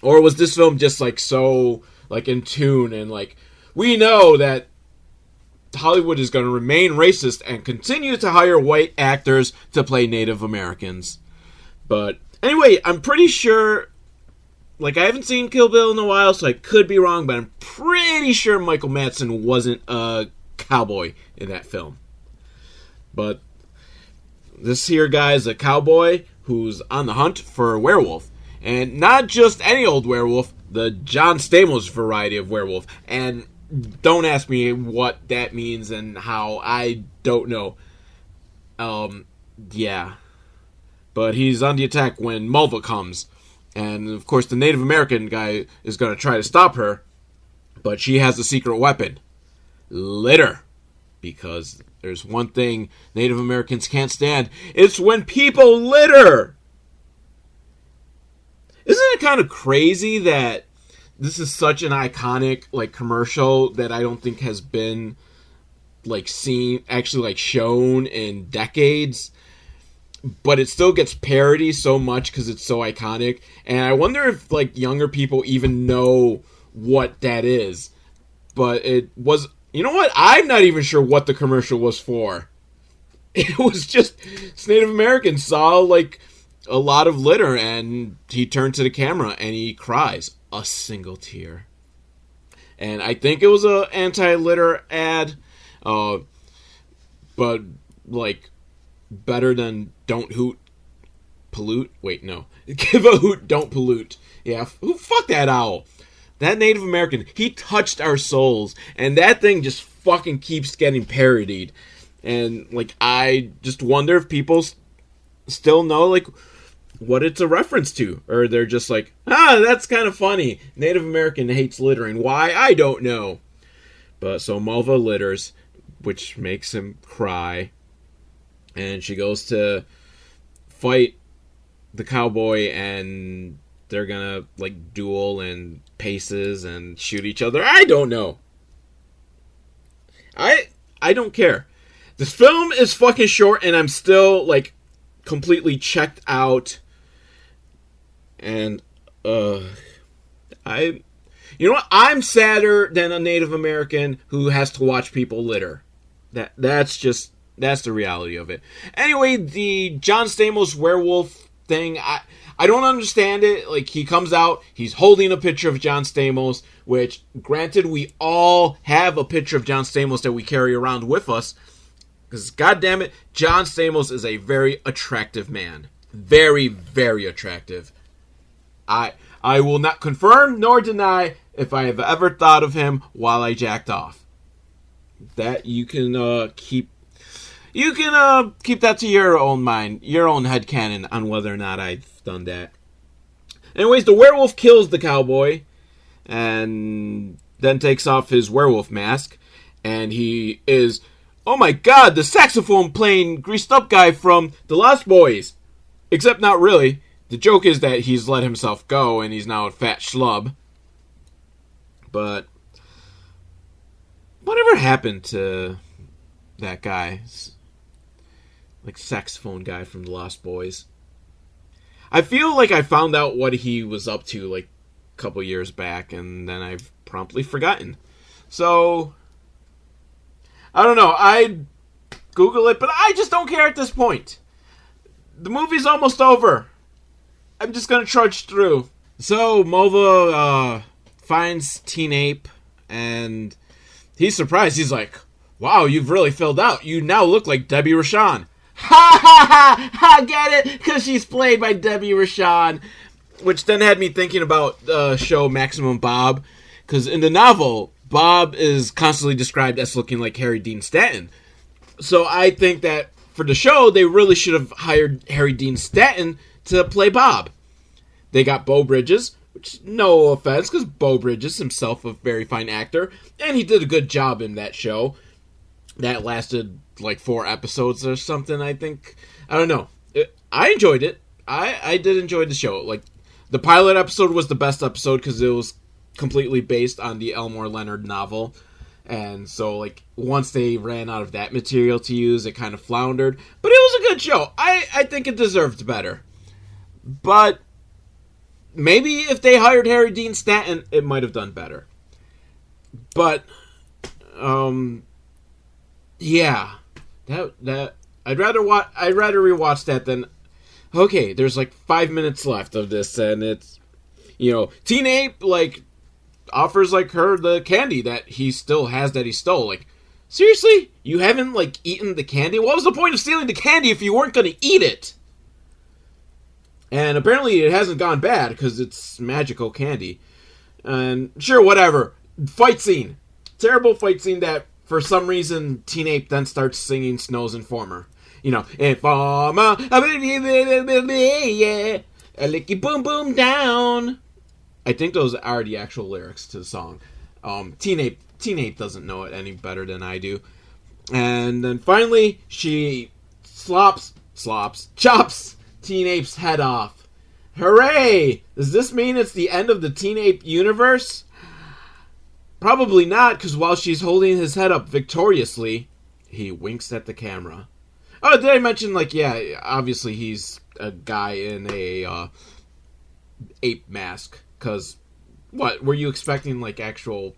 Or was this film just like so like in tune and like we know that Hollywood is going to remain racist and continue to hire white actors to play Native Americans. But anyway, I'm pretty sure, like I haven't seen Kill Bill in a while, so I could be wrong, but I'm pretty sure Michael Madsen wasn't a cowboy in that film. But this here guy is a cowboy who's on the hunt for a werewolf. And not just any old werewolf, the John Stamos variety of werewolf. And don't ask me what that means and how, I don't know. Yeah. But he's on the attack when Mulva comes. And, of course, the Native American guy is going to try to stop her. But she has a secret weapon. Litter. Because there's one thing Native Americans can't stand. It's when people litter. Isn't it kind of crazy that this is such an iconic like commercial that I don't think has been like seen, actually like shown in decades, but it still gets parodied so much because it's so iconic. And I wonder if like younger people even know what that is. But it was, you know what? I'm not even sure what the commercial was for. It was just this Native American saw like a lot of litter, and he turned to the camera and he cries a single tear. And I think it was a anti-litter ad, but like better than don't hoot, pollute. Wait, no, give a hoot, don't pollute. Yeah, fuck that owl. That Native American, he touched our souls, and that thing just fucking keeps getting parodied. And like, I just wonder if people still know like what it's a reference to, or they're just like, that's kind of funny. Native American hates littering. Why? I don't know. But so Mulva litters, which makes him cry, and she goes to fight the cowboy, and they're gonna like duel and paces and shoot each other. I don't know. I don't care. This film is fucking short, and I'm still like completely checked out. And, you know what? I'm sadder than a Native American who has to watch people litter. That's the reality of it. Anyway, the John Stamos werewolf thing, I don't understand it. Like, he comes out, he's holding a picture of John Stamos, which, granted, we all have a picture of John Stamos that we carry around with us. Because, goddammit, John Stamos is a very attractive man. Very, very attractive. I will not confirm nor deny if I have ever thought of him while I jacked off. That you can keep that to your own mind, your own headcanon on whether or not I've done that. Anyways, the werewolf kills the cowboy and then takes off his werewolf mask, and he is, oh my god, the saxophone playing greased up guy from The Lost Boys. Except not really. The joke is that he's let himself go and he's now a fat schlub. But whatever happened to that guy? Like saxophone guy from The Lost Boys. I feel like I found out what he was up to like a couple years back, and then I've promptly forgotten. So I don't know. I'd Google it, but I just don't care at this point. The movie's almost over. I'm just gonna trudge through. So Mulva finds Teen Ape, and he's surprised. He's like, "Wow, you've really filled out. You now look like Debbie Rochon." Ha ha ha! I get it, because she's played by Debbie Rochon, which then had me thinking about the show Maximum Bob, because in the novel, Bob is constantly described as looking like Harry Dean Stanton. So I think that for the show, they really should have hired Harry Dean Stanton to play Bob. They got Beau Bridges, which, no offense, because Beau Bridges himself a very fine actor, and he did a good job in that show. That lasted like 4 episodes or something, I think. I don't know. I enjoyed it. I did enjoy the show. Like, the pilot episode was the best episode because it was completely based on the Elmore Leonard novel. And so, like, once they ran out of that material to use, it kind of floundered. But it was a good show. I think it deserved better. But maybe if they hired Harry Dean Stanton, it might have done better. But, yeah. That I'd rather rewatch that than... Okay, there's like 5 minutes left of this, and it's... Teen Ape, like... offers like her the candy that he still has that he stole. Like, seriously? You haven't like eaten the candy? What was the point of stealing the candy if you weren't going to eat it? And apparently it hasn't gone bad because it's magical candy. And sure, whatever. Fight scene. Terrible fight scene that for some reason Teen Ape then starts singing Snow's Informer. Informer, yeah, a licky boom boom down. I think those are the actual lyrics to the song. Teen Ape doesn't know it any better than I do. And then finally, she chops Teen Ape's head off. Hooray! Does this mean it's the end of the Teen Ape universe? Probably not, because while she's holding his head up victoriously, he winks at the camera. Oh, did I mention, obviously he's a guy in a ape mask. Because, what, were you expecting, actual,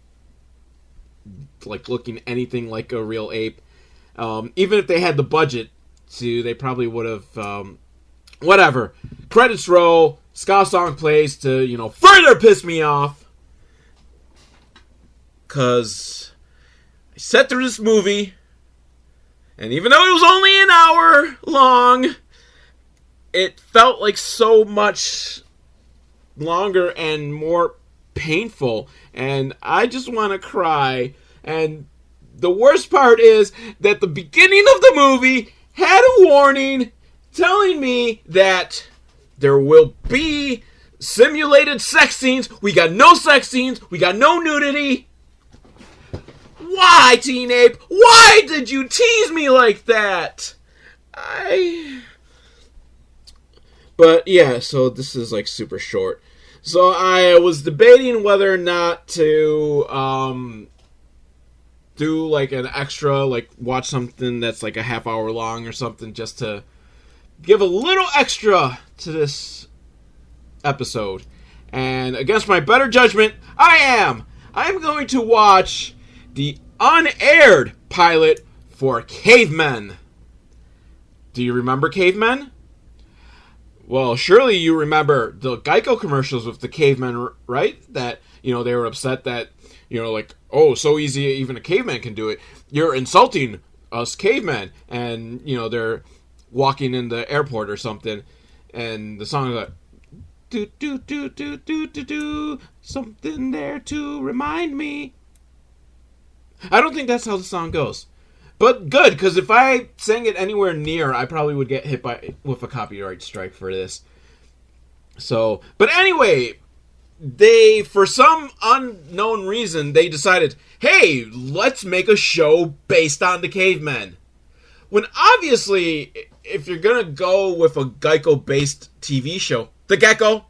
looking anything like a real ape? Even if they had the budget to, they probably would have, whatever. Credits roll, ska song plays to, further piss me off. Because I sat through this movie, and even though it was only an hour long, it felt like so much longer and more painful, and I just want to cry. And the worst part is that the beginning of the movie had a warning telling me that there will be simulated sex scenes. We got no sex scenes. We got no nudity. Why, Teen Ape? Why did you tease me like that? But yeah, so this is super short. So I was debating whether or not to do an extra, watch something that's a half hour long or something, just to give a little extra to this episode. And against my better judgment, I'm going to watch the unaired pilot for Cavemen. Do you remember Cavemen? Well, surely you remember the Geico commercials with the cavemen, right? That, they were upset that, oh, so easy, even a caveman can do it. You're insulting us cavemen. And, they're walking in the airport or something. And the song is like, do, do, do, do, do, do, do, something there to remind me. I don't think that's how the song goes. But good, because if I sang it anywhere near, I probably would get hit with a copyright strike for this. So, but anyway, they, for some unknown reason, they decided, hey, let's make a show based on the cavemen. When obviously, if you're going to go with a Geico-based TV show, the Gecko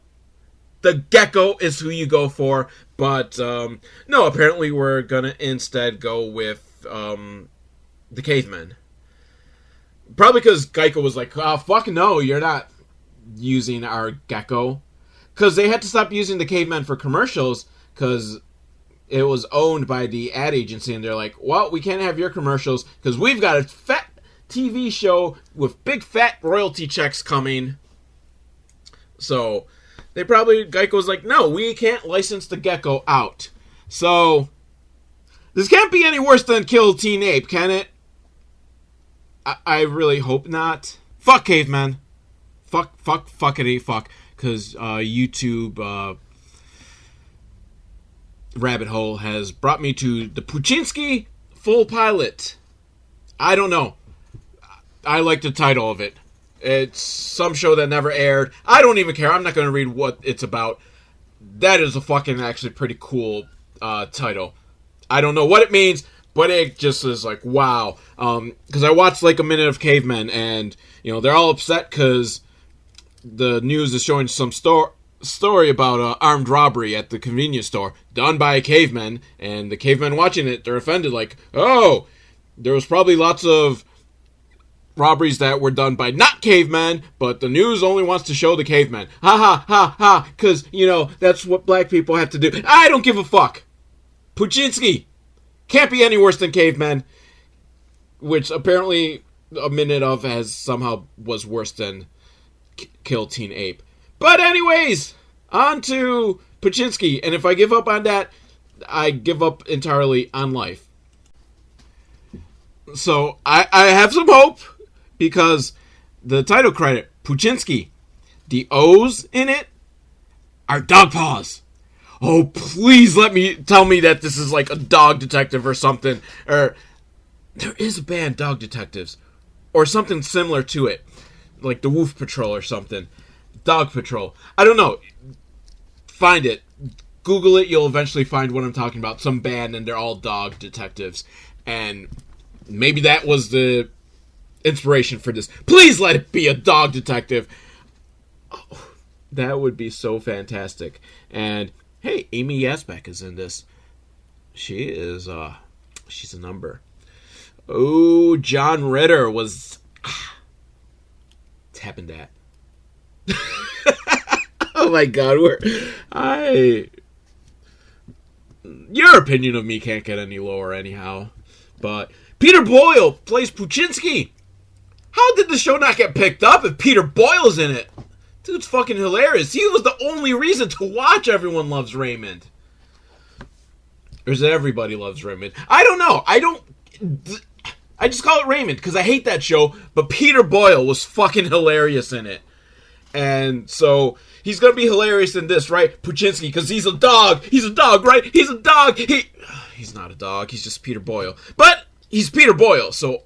is who you go for. But, no, apparently we're going to instead go with, the cavemen. Probably because Geico was like, oh, fuck no, you're not using our Gecko. Because they had to stop using the cavemen for commercials because it was owned by the ad agency. And they're like, well, we can't have your commercials because we've got a fat TV show with big fat royalty checks coming. So Geico was like, no, we can't license the Gecko out. So this can't be any worse than Kill Teen Ape, can it? I really hope not. Fuck cavemen. Fuckity fuck. Because YouTube rabbit hole has brought me to the Poochinski full pilot. I don't know. I like the title of it. It's some show that never aired. I don't even care. I'm not going to read what it's about. That is a fucking actually pretty cool title. I don't know what it means, but it just is like, wow. Because I watched a minute of Cavemen, and, they're all upset because the news is showing some story about armed robbery at the convenience store done by a caveman, and the cavemen watching it, they're offended, like, oh, there was probably lots of robberies that were done by not cavemen, but the news only wants to show the cavemen. Ha ha ha ha, because, that's what black people have to do. I don't give a fuck. Poochinski can't be any worse than cavemen, which apparently a minute of has somehow was worse than Kill Teen Ape. But anyways, on to Poochinski, and if I give up on that, I give up entirely on life. So I have some hope, because the title credit, Poochinski, the O's in it are dog paws. Oh, please tell me that this is like a dog detective or something. Or there is a band, Dog Detectives, or something similar to it, like the Wolf Patrol or something. Dog Patrol. I don't know. Find it. Google it. You'll eventually find what I'm talking about. Some band, and they're all dog detectives. And maybe that was the inspiration for this. Please let it be a dog detective. Oh, that would be so fantastic. And hey, Amy Yasbeck is in this. She is she's a number. Oh, John Ritter was tapping that. Oh my god, your opinion of me can't get any lower anyhow. But Peter Boyle plays Poochinski. How did the show not get picked up if Peter Boyle's in it? Dude's fucking hilarious. He was the only reason to watch Everyone Loves Raymond. Or is it Everybody Loves Raymond? I don't know. I just call it Raymond because I hate that show, but Peter Boyle was fucking hilarious in it. And so he's going to be hilarious in this, right? Poochinski, because he's a dog. He's a dog, right? He's a dog. He's not a dog. He's just Peter Boyle. But he's Peter Boyle, so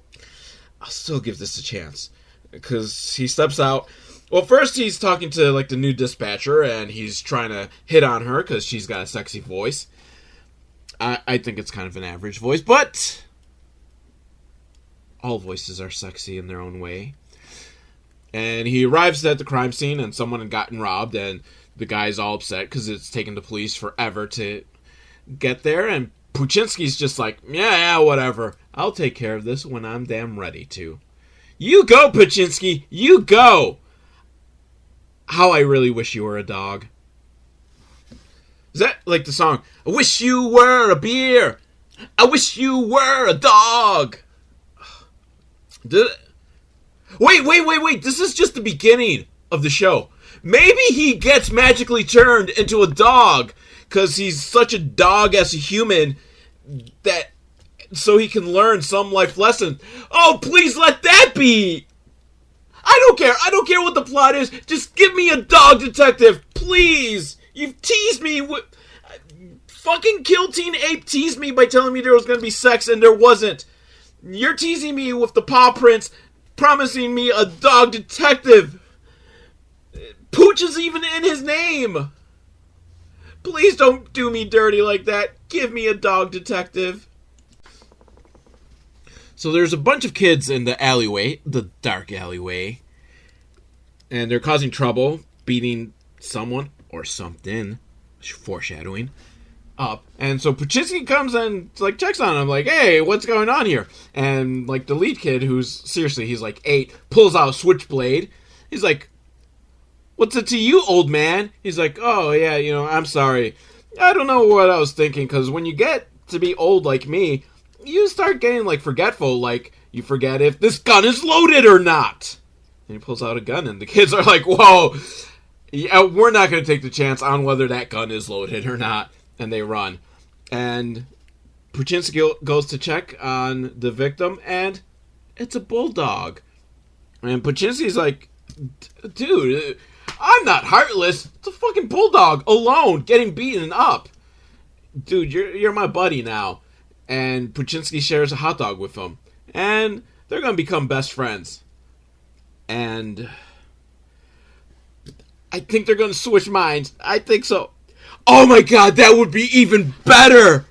I'll still give this a chance. Because he steps out. Well, first he's talking to, like, the new dispatcher, and he's trying to hit on her because she's got a sexy voice. I think it's kind of an average voice, but all voices are sexy in their own way. And he arrives at the crime scene, and someone had gotten robbed, and the guy's all upset because it's taken the police forever to get there, and Poochinski's just like, yeah, whatever. I'll take care of this when I'm damn ready to. You go, Poochinski! You go! How I really wish you were a dog. Is that like the song, I wish you were a beer, I wish you were a dog? Wait, this is just the beginning of the show. Maybe he gets magically turned into a dog, because he's such a dog as a human, that so he can learn some life lesson. Oh, please let that be! I don't care what the plot is, just give me a dog detective, please! You've teased me with... Fucking Kill Teen Ape teased me by telling me there was going to be sex, and there wasn't. You're teasing me with the paw prints, promising me a dog detective. Pooch is even in his name. Please don't do me dirty like that. Give me a dog detective. So there's a bunch of kids in the alleyway, the dark alleyway, and they're causing trouble, beating someone or something, foreshadowing, up. And so Poochinski comes and like checks on him, like, hey, what's going on here? And like the lead kid, who's seriously, he's like 8, pulls out a switchblade. He's like, what's it to you, old man? He's like, oh yeah, I'm sorry. I don't know what I was thinking, because when you get to be old like me, you start getting like forgetful, like you forget if this gun is loaded or not. And he pulls out a gun, and the kids are like, whoa, yeah, we're not going to take the chance on whether that gun is loaded or not. And they run. And Poochinski goes to check on the victim, and it's a bulldog. And Poochinski's like, dude, I'm not heartless. It's a fucking bulldog alone getting beaten up. Dude, you're my buddy now. And Poochinski shares a hot dog with him. And they're going to become best friends. And I think they're going to switch minds. I think so. Oh my god, that would be even better!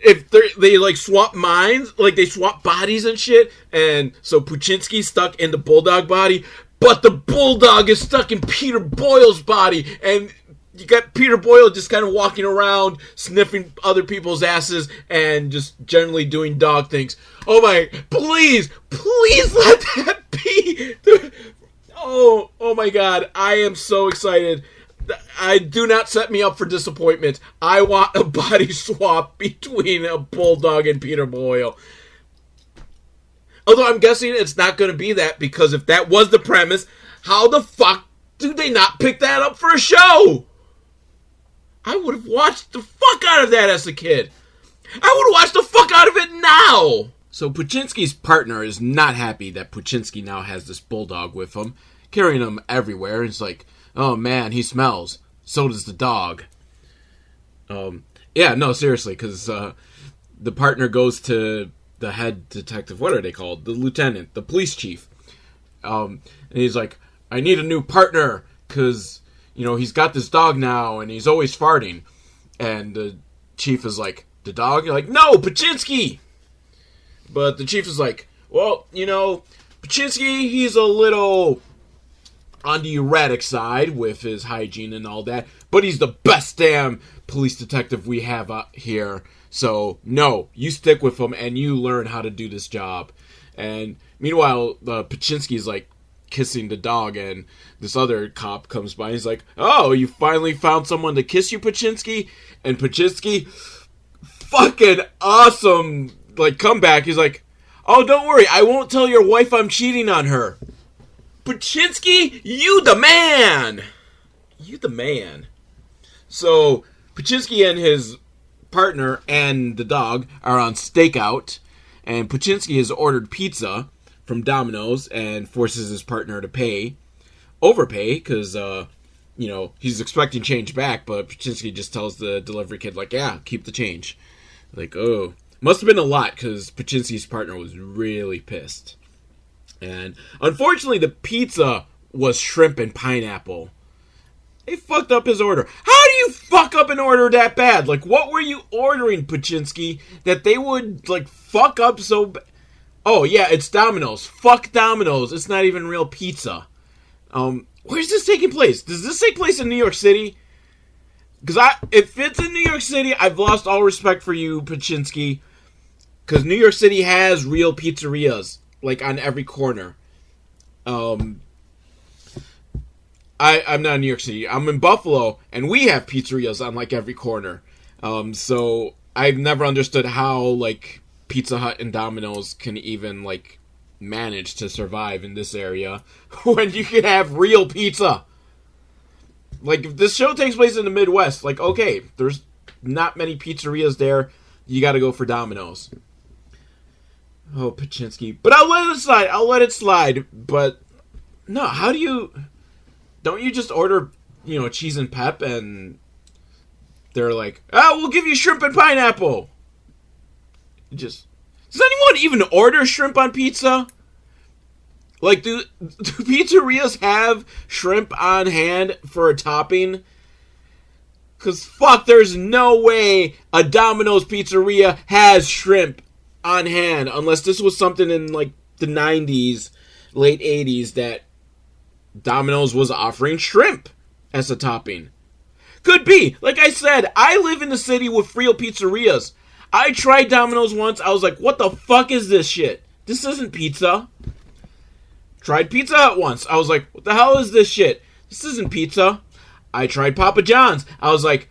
If they like swap minds, like they swap bodies and shit, and so Poochinski's stuck in the bulldog body, But the bulldog is stuck in Peter Boyle's body, and you got Peter Boyle just kind of walking around, sniffing other people's asses, and just generally doing dog things. Oh my, please let that be. Oh my God, I am so excited. Do not set me up for disappointment. I want a body swap between a bulldog and Peter Boyle. Although I'm guessing it's not going to be that, because if that was the premise, how the fuck do they not pick that up for a show? I would have watched the fuck out of that as a kid. I would have watched the fuck out of it now. So Poochinski's partner is not happy that Poochinski now has this bulldog with him, carrying him everywhere. It's like, oh man, he smells. So does the dog. Yeah, no, seriously, because the partner goes to the head detective, what are they called? The lieutenant, the police chief. And he's like, I need a new partner, because, you know, he's got this dog now, and he's always farting. And the chief is like, the dog? You're like, no, Poochinski! But the chief is like, well, you know, Poochinski, he's a little on the erratic side with his hygiene and all that, but he's the best damn police detective we have here. So, no, you stick with him and you learn how to do this job. And meanwhile, Poochinski's like kissing the dog, and this other cop comes by and he's like, oh, you finally found someone to kiss you, Poochinski? And Poochinski, fucking awesome, like, comeback. He's like, oh, don't worry, I won't tell your wife I'm cheating on her. Poochinski, you the man! You the man. So, Poochinski and his partner and the dog are on stakeout, and Poochinski has ordered pizza from Domino's and forces his partner to overpay, because, you know, he's expecting change back, but Poochinski just tells the delivery kid, like, yeah, keep the change. Like, oh, must have been a lot, because Poochinski's partner was really pissed. And unfortunately, the pizza was shrimp and pineapple. They fucked up his order. How do you fuck up an order that bad? Like, what were you ordering, Poochinski, that they would, like, fuck up so bad? Oh, yeah, it's Domino's. Fuck Domino's. It's not even real pizza. Where's this taking place? Does this take place in New York City? Because if it's in New York City, I've lost all respect for you, Poochinski. Because New York City has real pizzerias, like, on every corner. I'm not in New York City. I'm in Buffalo, and we have pizzerias on, like, every corner. So I've never understood how, like, Pizza Hut and Domino's can even, like, manage to survive in this area when you can have real pizza. Like, if this show takes place in the Midwest, like, okay, there's not many pizzerias there. You gotta go for Domino's. Oh, Poochinski. But I'll let it slide. But, no, how do you... Don't you just order, you know, cheese and pep, and they're like, oh, we'll give you shrimp and pineapple. Does anyone even order shrimp on pizza? Like, do pizzerias have shrimp on hand for a topping? Because, fuck, there's no way a Domino's pizzeria has shrimp on hand, unless this was something in, like, the 90s, late 80s, that Domino's was offering shrimp as a topping. Could be. Like I said, I live in the city with real pizzerias. I tried Domino's once. I was like, what the fuck is this shit? This isn't pizza. Tried Pizza Hut once. I was like, what the hell is this shit? This isn't pizza. I tried Papa John's. I was like,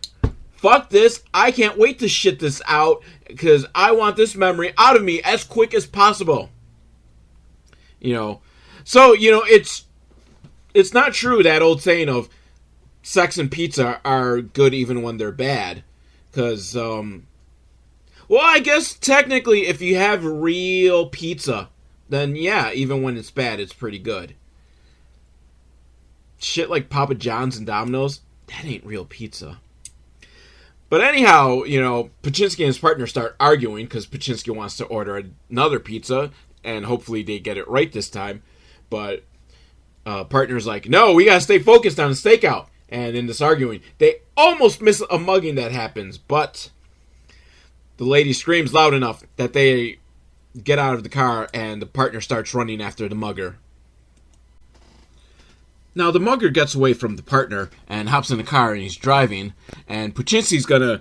fuck this. I can't wait to shit this out, because I want this memory out of me as quick as possible. You know. So, you know, it's not true, that old saying of sex and pizza are good even when they're bad. Because, well, I guess technically if you have real pizza, then yeah, even when it's bad, it's pretty good. Shit like Papa John's and Domino's, that ain't real pizza. But anyhow, you know, Poochinski and his partner start arguing because Poochinski wants to order another pizza, and hopefully they get it right this time. But partner's like, no, we gotta stay focused on the stakeout. And in this arguing, they almost miss a mugging that happens, but the lady screams loud enough that they get out of the car, and the partner starts running after the mugger. Now, the mugger gets away from the partner and hops in the car and he's driving, and Poochinski's gonna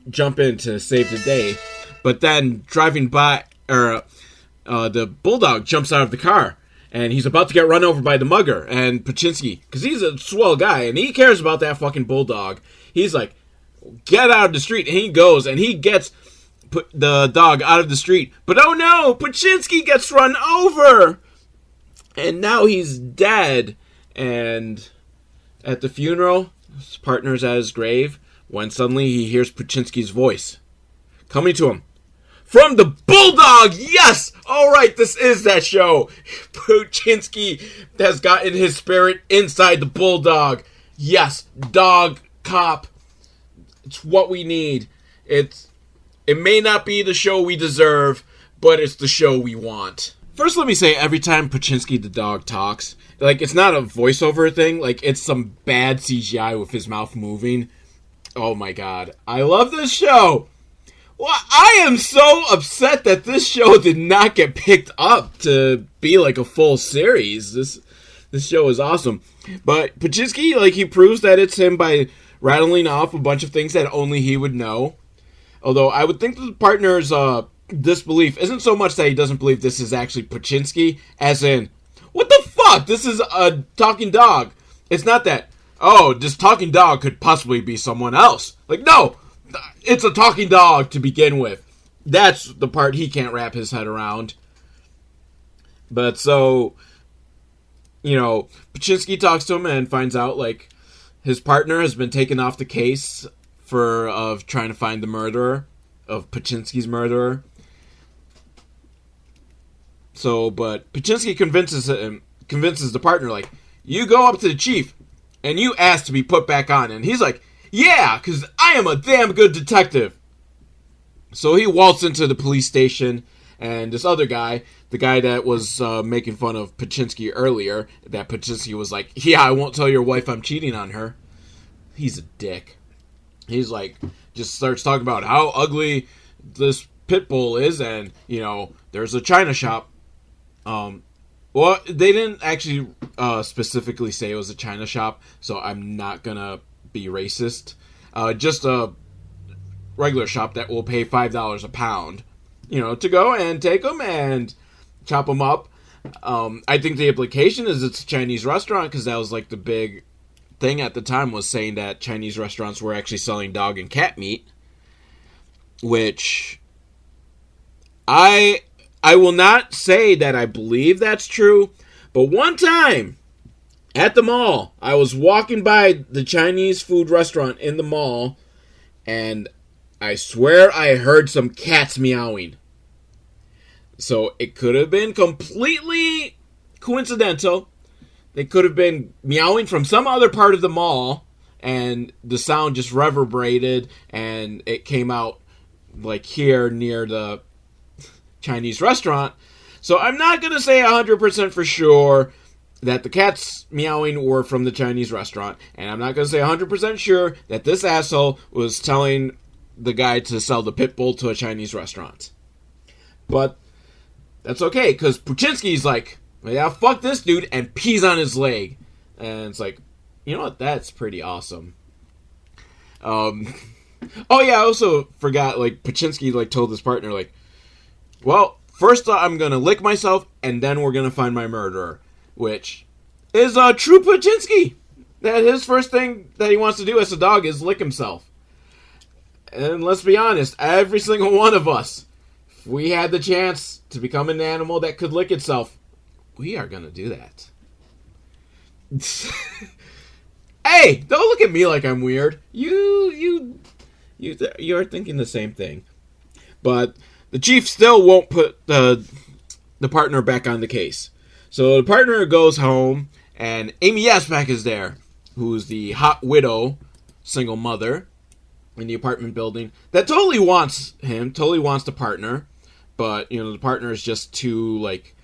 jump in to save the day, but then driving by, the bulldog jumps out of the car, and he's about to get run over by the mugger, and Poochinski, because he's a swell guy, and he cares about that fucking bulldog, he's like, get out of the street, and he goes, and he gets the dog out of the street, but oh no, Poochinski gets run over, and now he's dead. And at the funeral, his partner's at his grave, when suddenly he hears Poochinski's voice coming to him. From the bulldog! Yes! Alright, this is that show. Poochinski has gotten his spirit inside the bulldog. Yes, dog, cop. It's what we need. It may not be the show we deserve, but it's the show we want. First, let me say, every time Poochinski the dog talks, like, it's not a voiceover thing, like, it's some bad CGI with his mouth moving. Oh my god. I love this show! Well, I am so upset that this show did not get picked up to be, like, a full series. This show is awesome. But Poochinski, like, he proves that it's him by rattling off a bunch of things that only he would know. Although, I would think that the partner's, disbelief isn't so much that he doesn't believe this is actually Poochinski, as in, what the fuck? This is a talking dog. It's not that, oh, this talking dog could possibly be someone else. Like, no, it's a talking dog to begin with. That's the part he can't wrap his head around. But so, Poochinski talks to him and finds out, like, his partner has been taken off the case of trying to find the murderer, of Poochinski's murderer. So, but Poochinski convinces the partner, like, you go up to the chief, and you ask to be put back on. And he's like, yeah, because I am a damn good detective. So he waltzed into the police station, and this other guy, the guy that was making fun of Poochinski earlier, that Poochinski was like, yeah, I won't tell your wife I'm cheating on her. He's a dick. He's like, just starts talking about how ugly this pit bull is, and, there's a China shop. Well, they didn't actually specifically say it was a China shop, so I'm not gonna be racist. Just a regular shop that will pay $5 a pound, to go and take them and chop them up. I think the implication is it's a Chinese restaurant, because that was like the big thing at the time, was saying that Chinese restaurants were actually selling dog and cat meat, which I will not say that I believe that's true, but one time at the mall, I was walking by the Chinese food restaurant in the mall, and I swear I heard some cats meowing. So it could have been completely coincidental. They could have been meowing from some other part of the mall, and the sound just reverberated, and it came out like here near the Chinese restaurant. So I'm not going to say 100% for sure that the cats meowing were from the Chinese restaurant, and I'm not going to say 100% sure that this asshole was telling the guy to sell the pit bull to a Chinese restaurant. But that's okay, because Poochinski's like, yeah, fuck this dude, and pees on his leg. And it's like, you know what, that's pretty awesome. Oh yeah, I also forgot, like, Poochinski, like, told his partner, like, well, first I'm gonna lick myself, and then we're gonna find my murderer. Which is true Poochinski. That his first thing that he wants to do as a dog is lick himself. And let's be honest, every single one of us, if we had the chance to become an animal that could lick itself, we are gonna do that. Hey, don't look at me like I'm weird. You are thinking the same thing. But the chief still won't put the partner back on the case. So the partner goes home, and Amy Yasbeck is there, who's the hot widow, single mother, in the apartment building, that totally wants him, totally wants the partner, but, the partner is just too, like,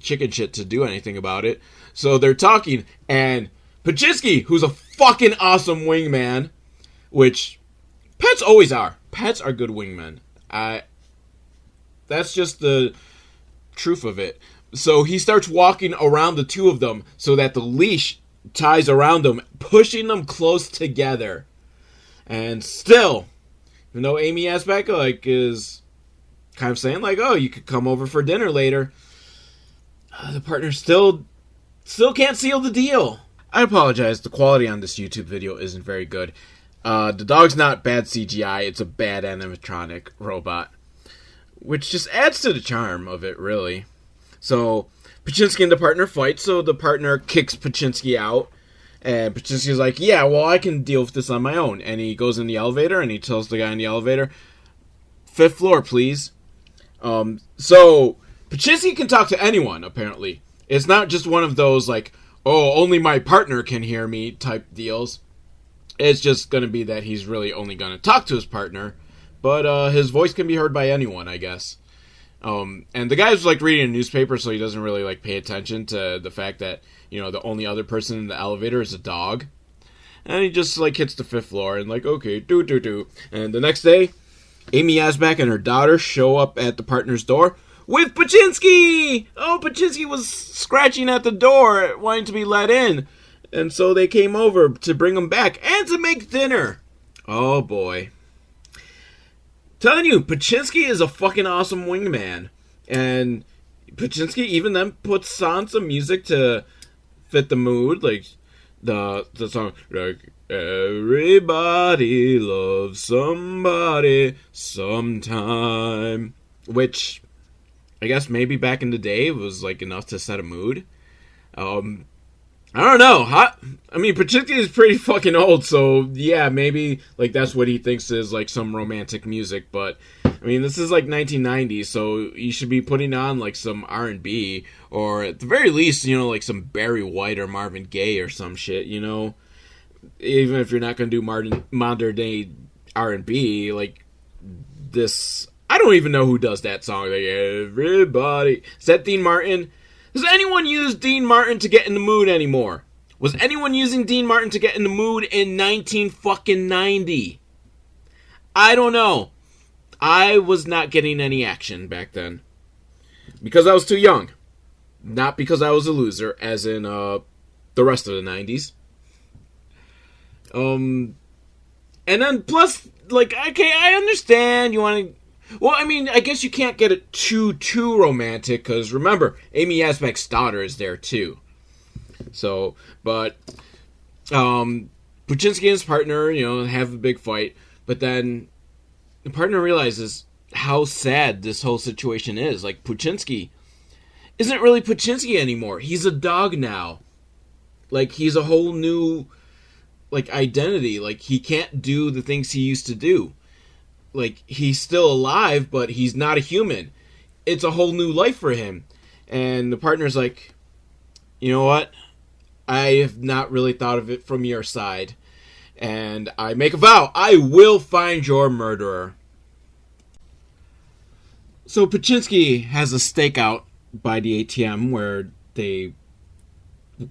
chicken shit to do anything about it. So they're talking, and Poochinski, who's a fucking awesome wingman, which pets always are. Pets are good wingmen. That's just the truth of it. So he starts walking around the two of them so that the leash ties around them, pushing them close together. And still, even though Amy Asbeck is kind of saying oh, you could come over for dinner later, the partner still can't seal the deal. I apologize, the quality on this YouTube video isn't very good. The dog's not bad CGI, it's a bad animatronic robot, which just adds to the charm of it, really. So, Poochinski and the partner fight, so the partner kicks Poochinski out, and Poochinski's like, yeah, well, I can deal with this on my own. And he goes in the elevator, and he tells the guy in the elevator, 5th floor, please. So, Poochinski can talk to anyone, apparently. It's not just one of those, oh, only my partner can hear me type deals. It's just going to be that he's really only going to talk to his partner, but his voice can be heard by anyone, I guess. And the guy's reading a newspaper, so he doesn't really pay attention to the fact that the only other person in the elevator is a dog. And he just hits the 5th floor and okay, do. And the next day, Amy Asbeck and her daughter show up at the partner's door with Poochinski. Oh, Poochinski was scratching at the door, wanting to be let in, and so they came over to bring him back and to make dinner. Oh boy. Telling you, Poochinski is a fucking awesome wingman. And Poochinski even then puts on some music to fit the mood, the song, everybody loves somebody sometime, which I guess maybe back in the day was enough to set a mood. I don't know. Poochinski is pretty fucking old, so yeah, maybe that's what he thinks is some romantic music. But this is 1990, so you should be putting on some R&B, or at the very least, some Barry White or Marvin Gaye or some shit. Even if you're not gonna do modern day R&B, this. I don't even know who does that song. Everybody. Is that Dean Martin? Does anyone use Dean Martin to get in the mood anymore? Was anyone using Dean Martin to get in the mood in 1990? I don't know. I was not getting any action back then. Because I was too young. Not because I was a loser, as in the rest of the 90s. And then plus, okay, I understand you want to... Well, I guess you can't get it too romantic, because remember, Amy Asbeck's daughter is there too. So, but, Poochinski and his partner, have a big fight, but then the partner realizes how sad this whole situation is. Poochinski isn't really Poochinski anymore. He's a dog now. He's a whole new, identity. He can't do the things he used to do. He's still alive, but he's not a human. It's a whole new life for him. And the partner's you know what? I have not really thought of it from your side. And I make a vow. I will find your murderer. So Poochinski has a stakeout by the ATM where they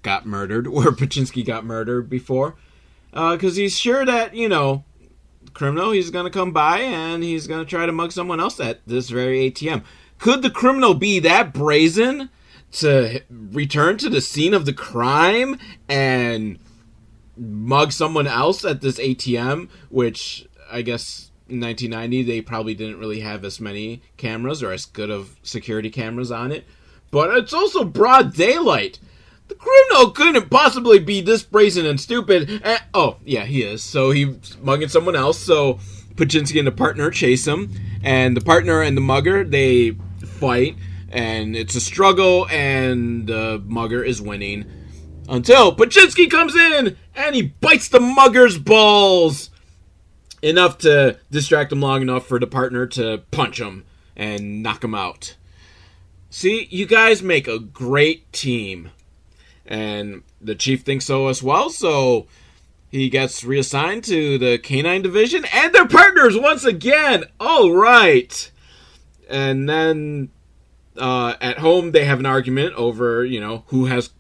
got murdered, where Poochinski got murdered before. Because he's sure that, criminal, he's going to come by and he's going to try to mug someone else at this very ATM. Could the criminal be that brazen to return to the scene of the crime and mug someone else at this ATM, which I guess in 1990 they probably didn't really have as many cameras or as good of security cameras on it. But it's also broad daylight. The criminal couldn't possibly be this brazen and stupid. Oh, yeah, he is. So he's mugging someone else. So Poochinski and the partner chase him. And the partner and the mugger, they fight. And it's a struggle. And the mugger is winning. Until Poochinski comes in. And he bites the mugger's balls. Enough to distract him long enough for the partner to punch him. And knock him out. See, you guys make a great team. And the chief thinks so as well, so he gets reassigned to the canine division, and they're partners once again! All right! And then, at home, they have an argument over, who has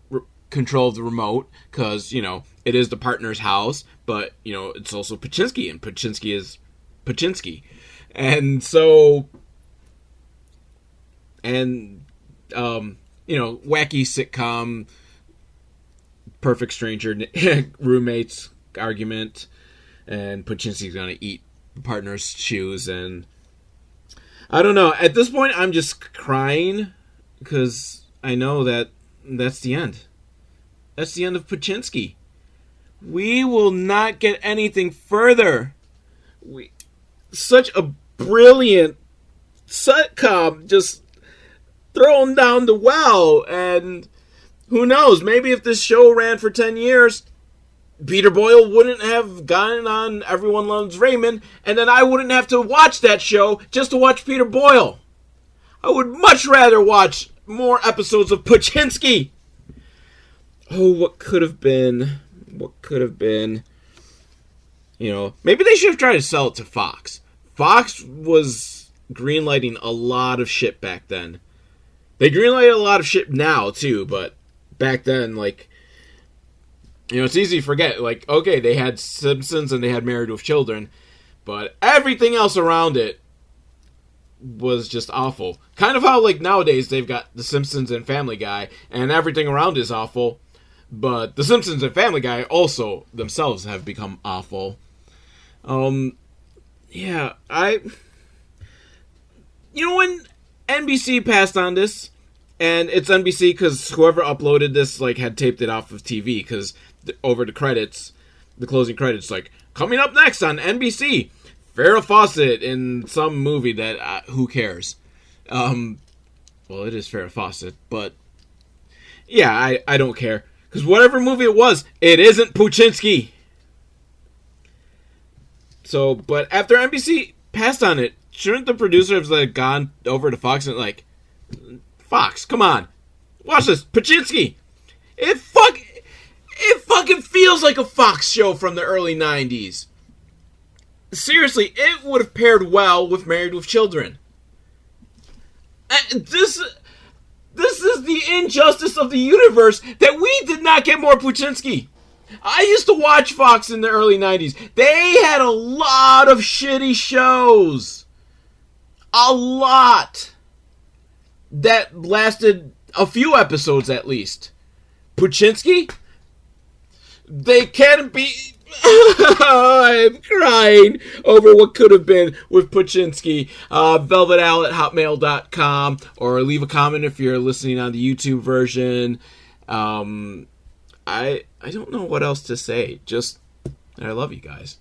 control of the remote, because, it is the partner's house, but, it's also Poochinski, and Poochinski is Poochinski. And so, wacky sitcom, perfect stranger, roommates argument, and Poochinski's gonna eat the partner's shoes, and I don't know. At this point, I'm just crying because I know that's the end. That's the end of Poochinski. We will not get anything further. Such a brilliant sitcom just thrown down the well, and who knows, maybe if this show ran for 10 years, Peter Boyle wouldn't have gotten on Everyone Loves Raymond, and then I wouldn't have to watch that show just to watch Peter Boyle. I would much rather watch more episodes of Poochinski. Oh, what could have been. What could have been. Maybe they should have tried to sell it to Fox. Fox was greenlighting a lot of shit back then. They greenlight a lot of shit now, too, but back then, it's easy to forget. Okay, they had Simpsons and they had Married with Children, but everything else around it was just awful. Kind of how, nowadays they've got The Simpsons and Family Guy, and everything around is awful, but The Simpsons and Family Guy also themselves have become awful. Yeah, when NBC passed on this, and it's NBC because whoever uploaded this, had taped it off of TV, because over the credits, the closing credits, coming up next on NBC, Farrah Fawcett in some movie that, who cares? Well, it is Farrah Fawcett, but, yeah, I don't care. Because whatever movie it was, it isn't Poochinski. So, but after NBC passed on it, shouldn't the producers have gone over to Fox and Fox, come on, watch this, Poochinski. It fucking feels like a Fox show from the early 90s. Seriously, it would have paired well with Married with Children. This is the injustice of the universe that we did not get more Poochinski. I used to watch Fox in the early 90s. They had a lot of shitty shows. A lot. That lasted a few episodes at least. Poochinski? They can't be... I'm crying over what could have been with Poochinski. velvetale@hotmail.com, or leave a comment if you're listening on the YouTube version. I don't know what else to say. Just, I love you guys.